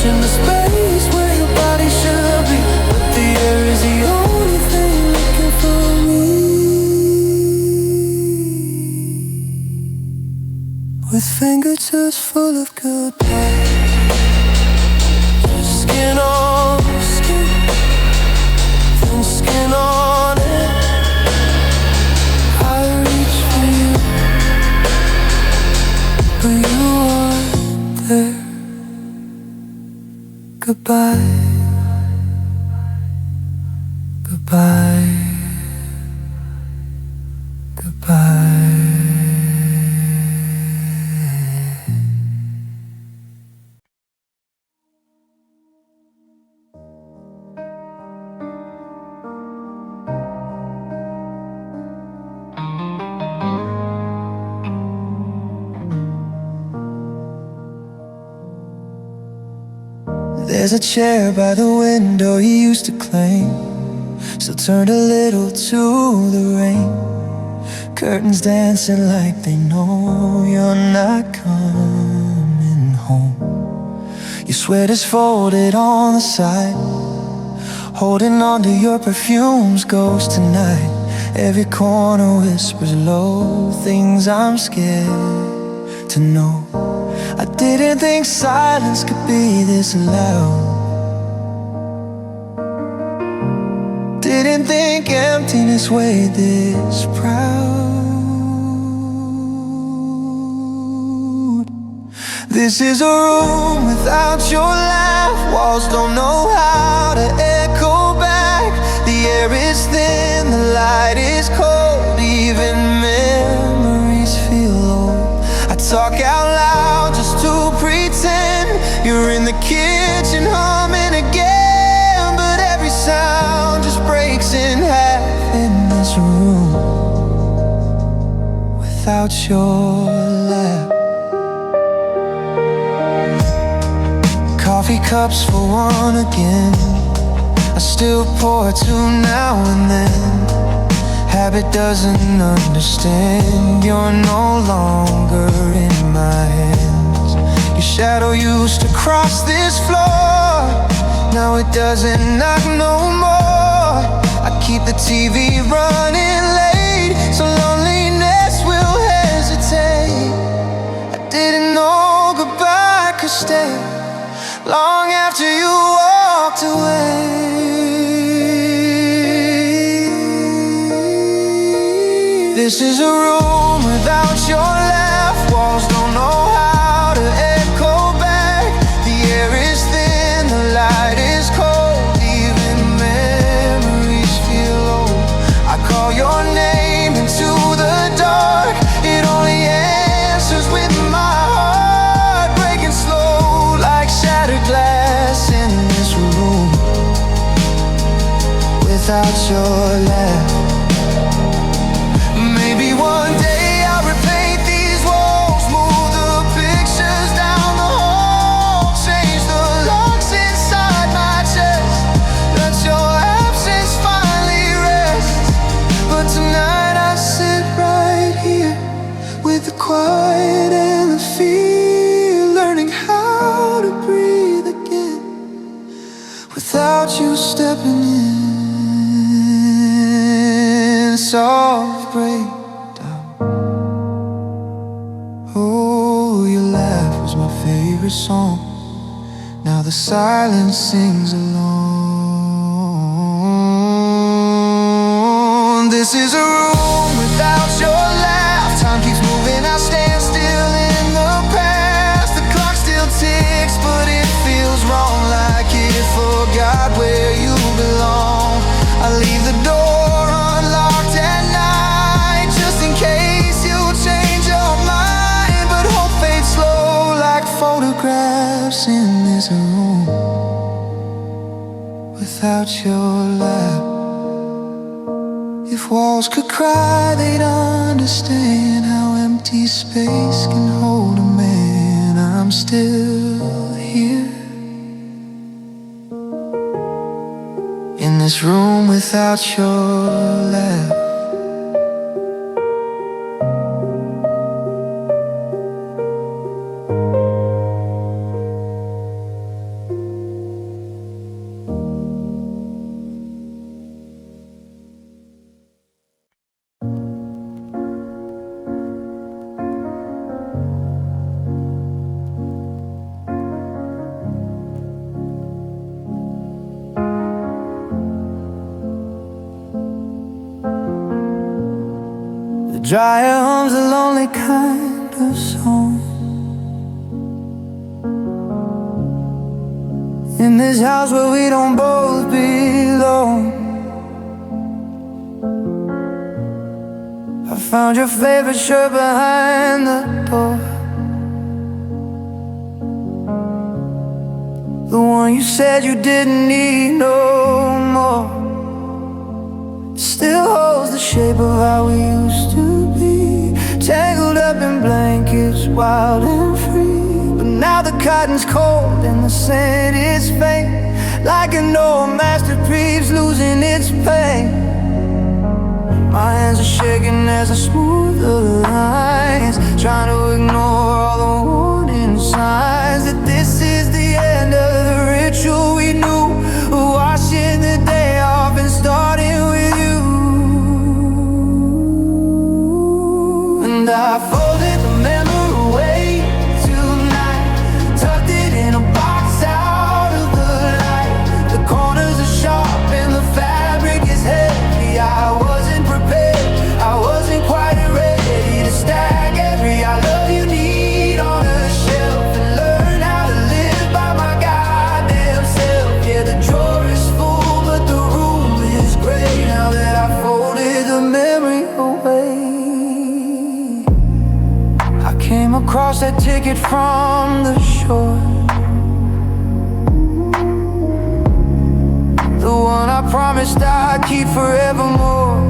In the space where your body should be, but the air is the only thing looking for me. With fingertips full of goodbye. Skin on skin, thin skin on it. I reach for you, but you aren't there. Goodbye, goodbye, goodbye. There's a chair by the window you used to claim, still turned a little to the rain. Curtains dancing like they know you're not coming home. Your sweater's folded on the side, holding on to your perfume's ghost tonight. Every corner whispers low things I'm scared to know. I didn't think silence could be this loud. Didn't think emptiness weighed this proud. This is a room without your laugh. Walls don't know how to echo back. The air is thin, the light is cold. Even memories feel old. I talk out loud just to pretend you're in the kitchen humming again, but every sound just breaks in half in this room without your laugh. Coffee cups for one again, I still pour two now and then. Habit doesn't understand, you're no longer in my hands. Your shadow used to cross this floor, now it doesn't knock no more. I keep the TV running late, so loneliness will hesitate. I didn't know goodbye could stay long after you walked away. This is a room without your laugh. Walls don't know how to echo back. The air is thin, the light is cold. Even memories feel old. I call your name into the dark. It only answers with my heart breaking slow like shattered glass in this room. without your laugh. Maybe one day I'll repaint these walls, move the pictures down the hall, change the locks inside my chest, let your absence finally rest. But tonight I sit right here with the quiet and the fear, learning how to breathe again without you stepping in. Soft breakdown. Oh, your laugh was my favorite song. Now the silence sings alone. This is a room without your laugh. Time keeps moving, I stand still in the past. The clock still ticks, but it feels wrong, like it forgot where you belong. I leave the door unlocked at night, just in case you change your mind. But hope fades slow like photographs in this room without your laugh. If walls could cry, they'd understand how empty space can hold a man. I'm still here in this room without your laugh. Dry home's a lonely kind of song. In this house where we don't both belong. I found your favorite shirt behind the door, the one you said you didn't need no more. Still holds the shape of how we used to be, tangled up in blankets, wild and free. But now the cotton's cold and the scent is faint, like an old masterpiece losing its pain. My hands are shaking as I smooth the lines, trying to ignore all the warning signs that this is the end of the ritual we knew, washing the day off and starting with you. And I folded the memory away tonight, tucked it in a box out of the light. The corners are sharp and the fabric is heavy. I wasn't prepared, I wasn't quite ready to stack every I love you need on a shelf and learn how to live by my goddamn self. Yeah, the drawer is full, but the room is gray now that I folded the memory away. I came across that ticket from the shore, the one I promised I'd keep forevermore.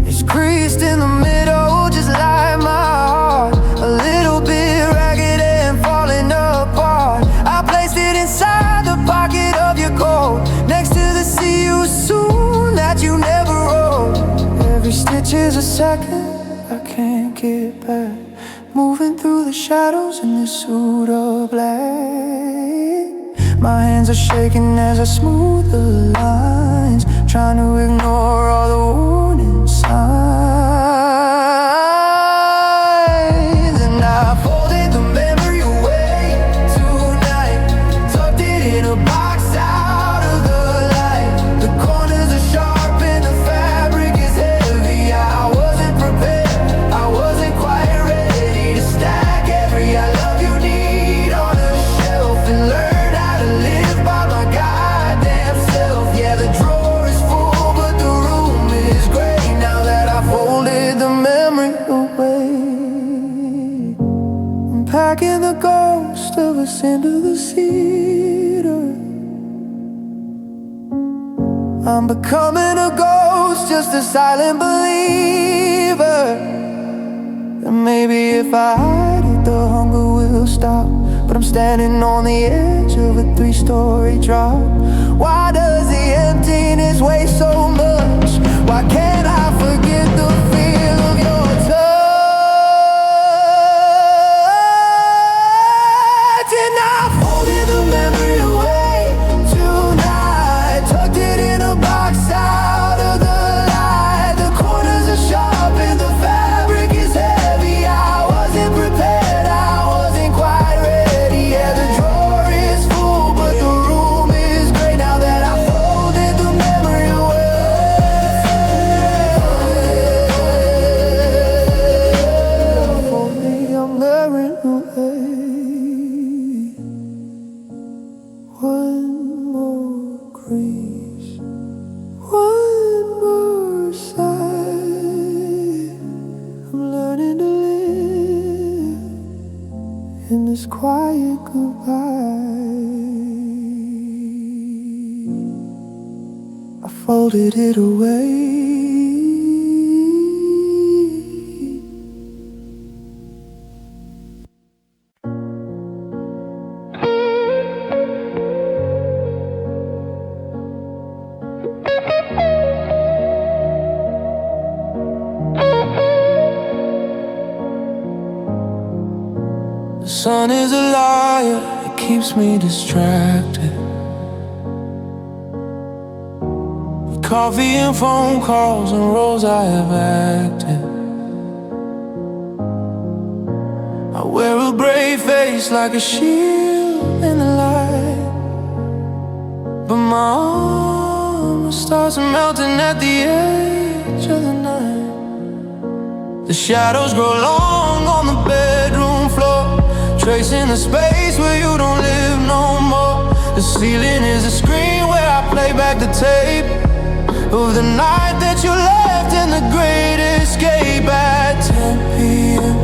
It's creased in the middle, just like my heart, a little bit ragged and falling apart. I placed it inside the pocket of your coat, next to the see you soon that you never wrote. Every stitch is a second I can't get back, moving through the shadows in this suit of black. My hands are shaking as I smooth the lines, trying to ignore all the warning signs. And I folded the memory away tonight, tucked it in a box out of the light. The corners are sharp and the fabric is heavy. I wasn't prepared, I wasn't quite ready to stack every I love you need on a shelf and learn how to live by my goddamn self. Yeah, the drawer is full, but the room is gray now that I folded the memory away. I'm packing the ghost of us into the cedar. I'm becoming a ghost, just a silent believer. And maybe if I hide it, the hunger will stop. But I'm standing on the edge of a 3-story drop. Why does the emptiness weigh so much? Why can't I forget the feel of your touch? And I've folded the memory away tonight, tucked it in a box out of the light. The corners are sharp and the fabric is heavy. I wasn't prepared, I wasn't quite ready. Yeah, the drawer is full, but the room is great now that I folded the memory away. For me, I'm laying away. One more crease, one more sigh. I'm learning to live in this quiet goodbye. I folded it away. The sun is a liar, it keeps me distracted. With coffee and phone calls and roles I have acted. I wear a brave face like a shield in the light, but my armor starts melting at the edge of the night. The shadows grow long on the bedroom floor, tracing the space where you don't live no more. The ceiling is a screen where I play back the tape of the night that you left and the great escape. At 10 p.m.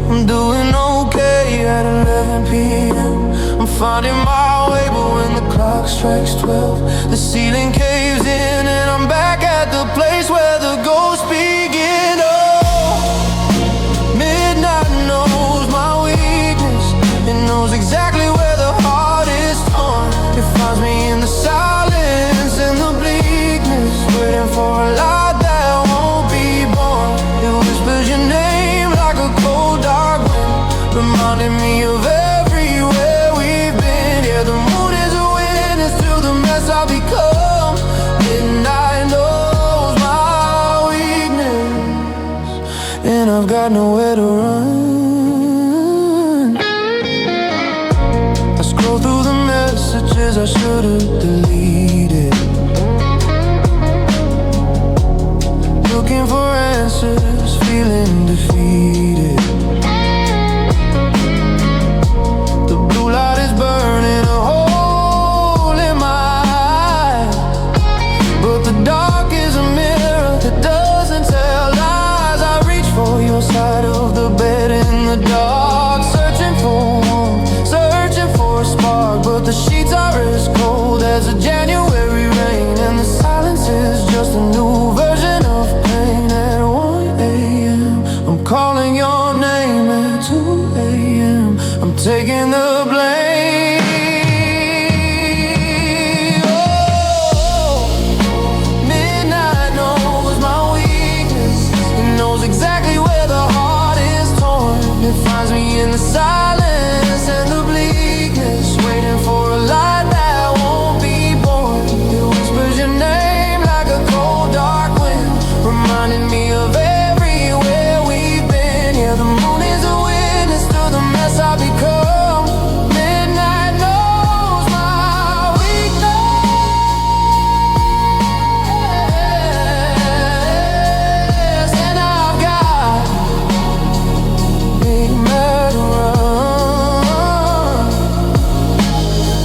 I'm doing okay. At 11 p.m. I'm finding my way, but when the clock strikes 12, the ceiling caves in and I'm back at the place where the ghosts begin. Oh, midnight knows my weakness. It knows exactly where the heart is torn. It finds me in the silence and the bleakness, waiting for a light that won't be born. It whispers your name like a cold dark wind, reminding me of everywhere we've been. Yeah, the moon is a witness to the mess I've become. Midnight knows my weakness, and I've got nowhere to run. Scroll through the messages I should have deleted, looking for answers, feeling defeated. The blue light is burning a hole in my eye, but the dark is a mirror that doesn't tell lies. I reach for your side of the bed in the dark, searching for warmth, searching for a spark, but the sheets are as cold as a January rain, and the silence is just a new version of pain. At 1 a.m. I'm calling your name. At 2 a.m. I'm taking the blame. Oh, midnight knows my weakness. It knows exactly where the heart is torn. It finds me in the silence and the bleakness, waiting for a light that won't be born. It whispers your name like a cold dark wind, reminding me of everywhere we've been. Yeah, the moon is a witness to the mess I've become. Midnight knows my weakness, and I've got big mad run.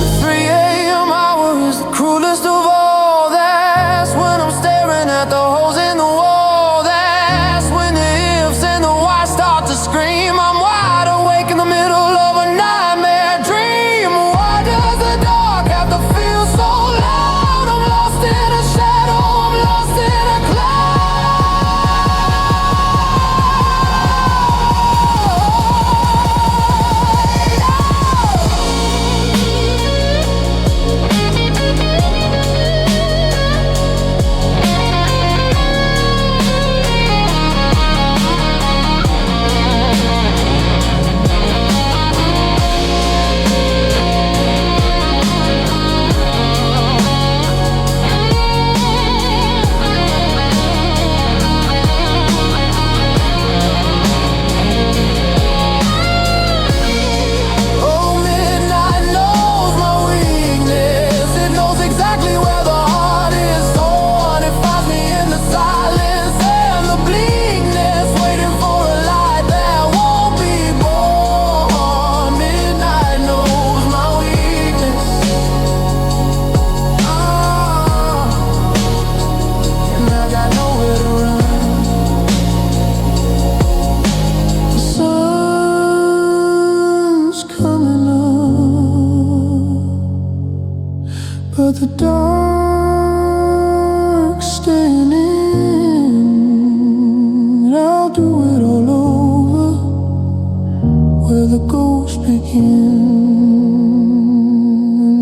The 3 a.m. hour is the cruelest of all. That's when I'm staring at the holes in the wall. That's when the ifs and the whys start to scream. I'm wide awake in the middle of a nightmare dream. Why does the dark have to feel so loud? I'm lost in a shadow but the dark staying in. And I'll do it all over, where the ghosts begin.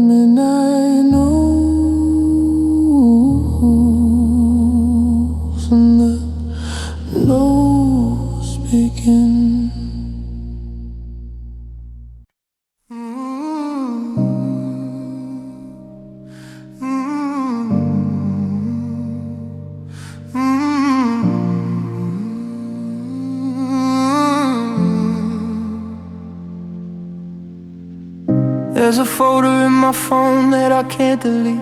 Midnight knows, and the knows begin. There's a folder in my phone that I can't delete,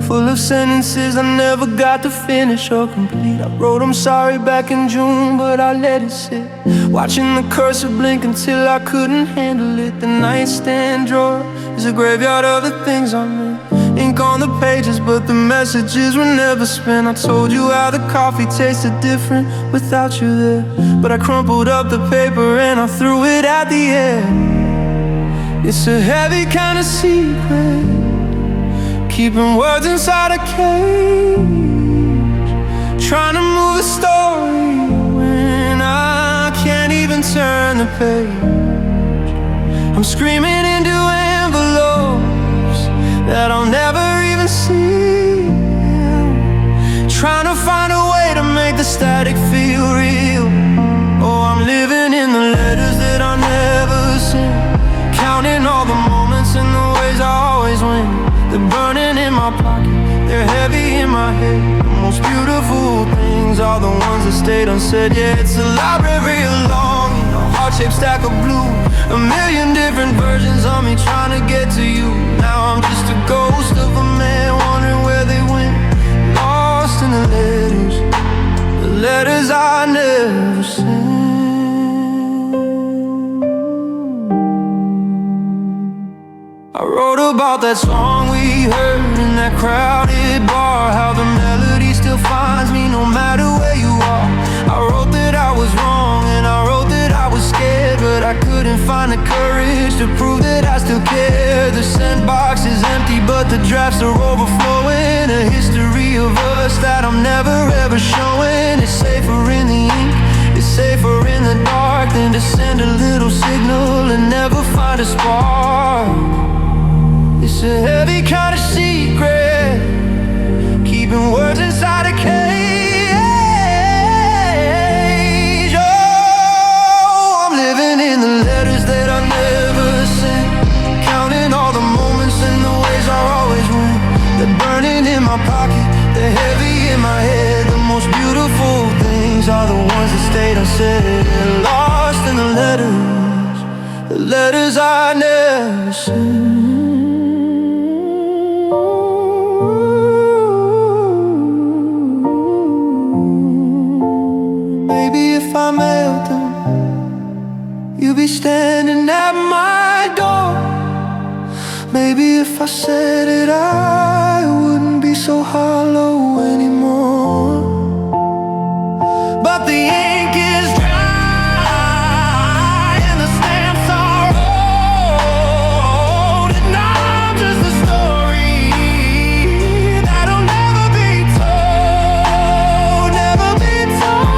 full of sentences I never got to finish or complete. I wrote I'm sorry back in June, but I let it sit, watching the cursor blink until I couldn't handle it. The nightstand drawer is a graveyard of the things I meant. Ink on the pages, but the messages were never spent. I told you how the coffee tasted different without you there, but I crumpled up the paper and I threw it at the air. It's a heavy kind of secret, keeping words inside a cage, trying to move a story when I can't even turn the page. I'm screaming into envelopes that I'll never even see, trying to find a way to make the static feel real. Oh, I'm living in the letters that I never sent, counting all the moments and the ways I always win. They're burning in my pocket, they're heavy in my head. The most beautiful things are the ones that stayed unsaid. Yeah, it's a library of longing, a heart-shaped stack of blue, a million different versions of me trying to get to you. Now I'm just a ghost of a man wondering where they went, lost in the letters I never sent. I wrote about that song we heard in that crowded bar, how the melody still finds me no matter where you are. I wrote that I was wrong and I wrote that I was scared, but I couldn't find the courage to prove that I still care. The sandbox is empty, but the drafts are overflowing, a history of us that I'm never ever showing. It's safer in the ink, it's safer in the dark than to send a little signal and never find a spark. It's a heavy kind of secret, keeping words inside a cage. Oh, I'm living in the letters that I never sent, counting all the moments and the ways I always went. They're burning in my pocket, they're heavy in my head. The most beautiful things are the ones that stayed unsaid, lost in the letters I never sent. If I mailed them, you'd be standing at my door. Maybe if I said it, I wouldn't be so hollow anymore. But the ink is dry and the stamps are old, and I'm just a story that'll never be told, never be told.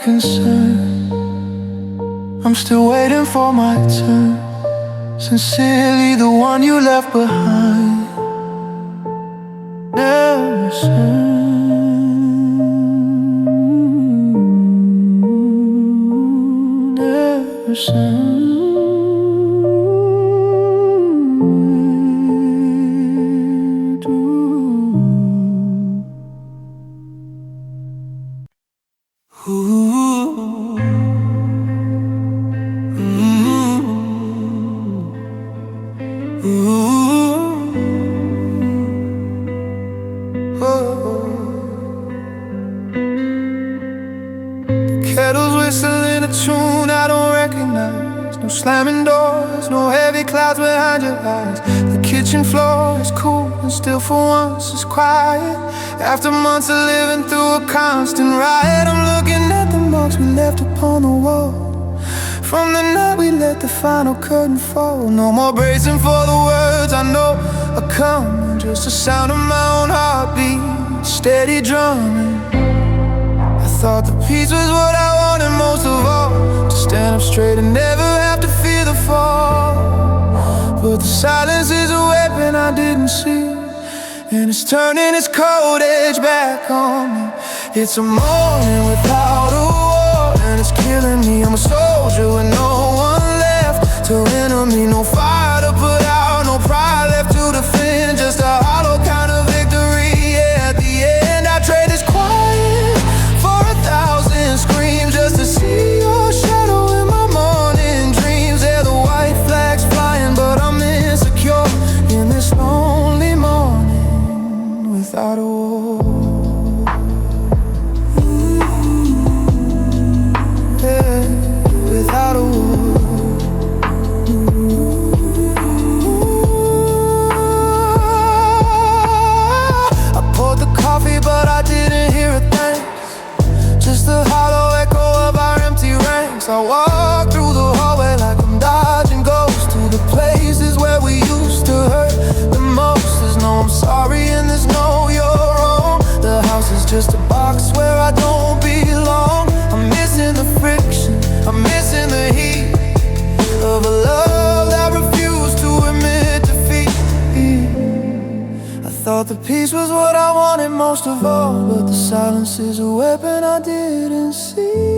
Concern, I'm still waiting for my turn. Sincerely, the one you left behind. Never soon, never soon. slamming doors, no heavy clouds behind your eyes. The kitchen floor is cool and still for once it's quiet. After months of living through a constant riot, I'm looking at the marks we left upon the wall from the night we let the final curtain fall. No more bracing for the words I know are coming, just the sound of my own heartbeat, steady drumming. I thought the peace was what I wanted most of all, to stand up straight and never have to fear the fall. But the silence is a weapon I didn't see, and it's turning its cold edge back on me. It's a morning without a war, and it's killing me. I'm a soldier with no one left to enemy, no fire to put out, no pride left to defend, just a hollow kind of victory. Yeah, at the end I trade this quiet for 1,000 screams, just to see your shadow in my morning dreams. Yeah, the white flag's flying, but I'm insecure in this lonely morning without a war. Yeah, without a war. I poured the coffee, but I didn't hear a thing, just the hollow echo of our empty ranks. I walk through the hallway like I'm dodging ghosts, to the places where we used to hurt the most. There's no I'm sorry and there's no you're wrong. The house is just a box where I don't belong. I'm missing the friction, I'm missing the heat of a love that refused to admit defeat. I thought the peace was what I wanted most of all, but the silence is a weapon I didn't see.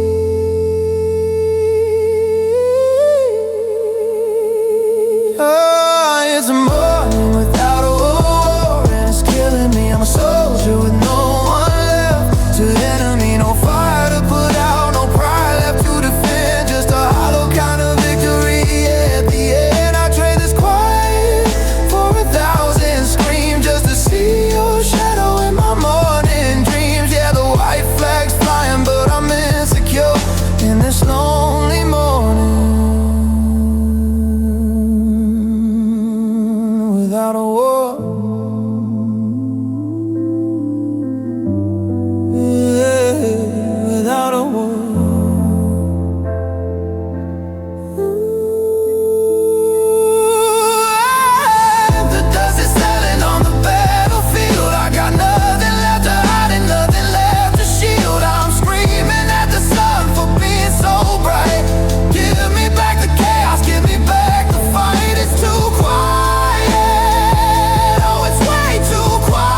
Oh, it's a morning without a war, and it's killing me. I'm a soldier with no one left to enemy, no fire to put out, no pride left to defend, just a hollow kind of victory. Yeah, at the end I trade this quiet for 1,000 screams, just to see your shadow in my morning dreams. Yeah, the white flag's flying, but I'm insecure in this lonely morning without a war. Yeah, without a war. The dust is settling on the battlefield. I got nothing left to hide and nothing left to shield. I'm screaming at the sun for being so bright. Give me back the chaos, give me back the fight. It's too quiet, oh it's way too quiet.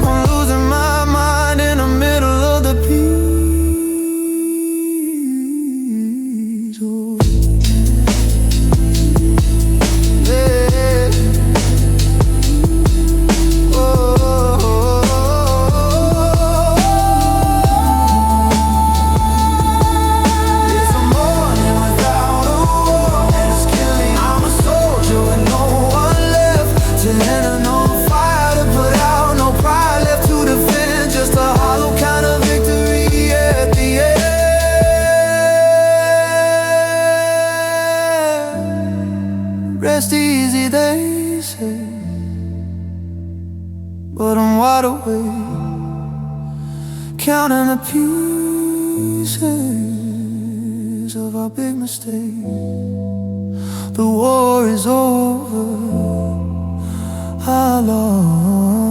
I'm losing my mind in the middle of the peace. Oh, yeah. It's a morning without a war, and it's killing. I'm a soldier with no one left to enter, no fire to put out, no pride left to defend, just a hollow kind of victory. Yeah, at the end. Rest easy, they say, but I'm wide awake, counting the pieces of our big mistake. The war is over. How long?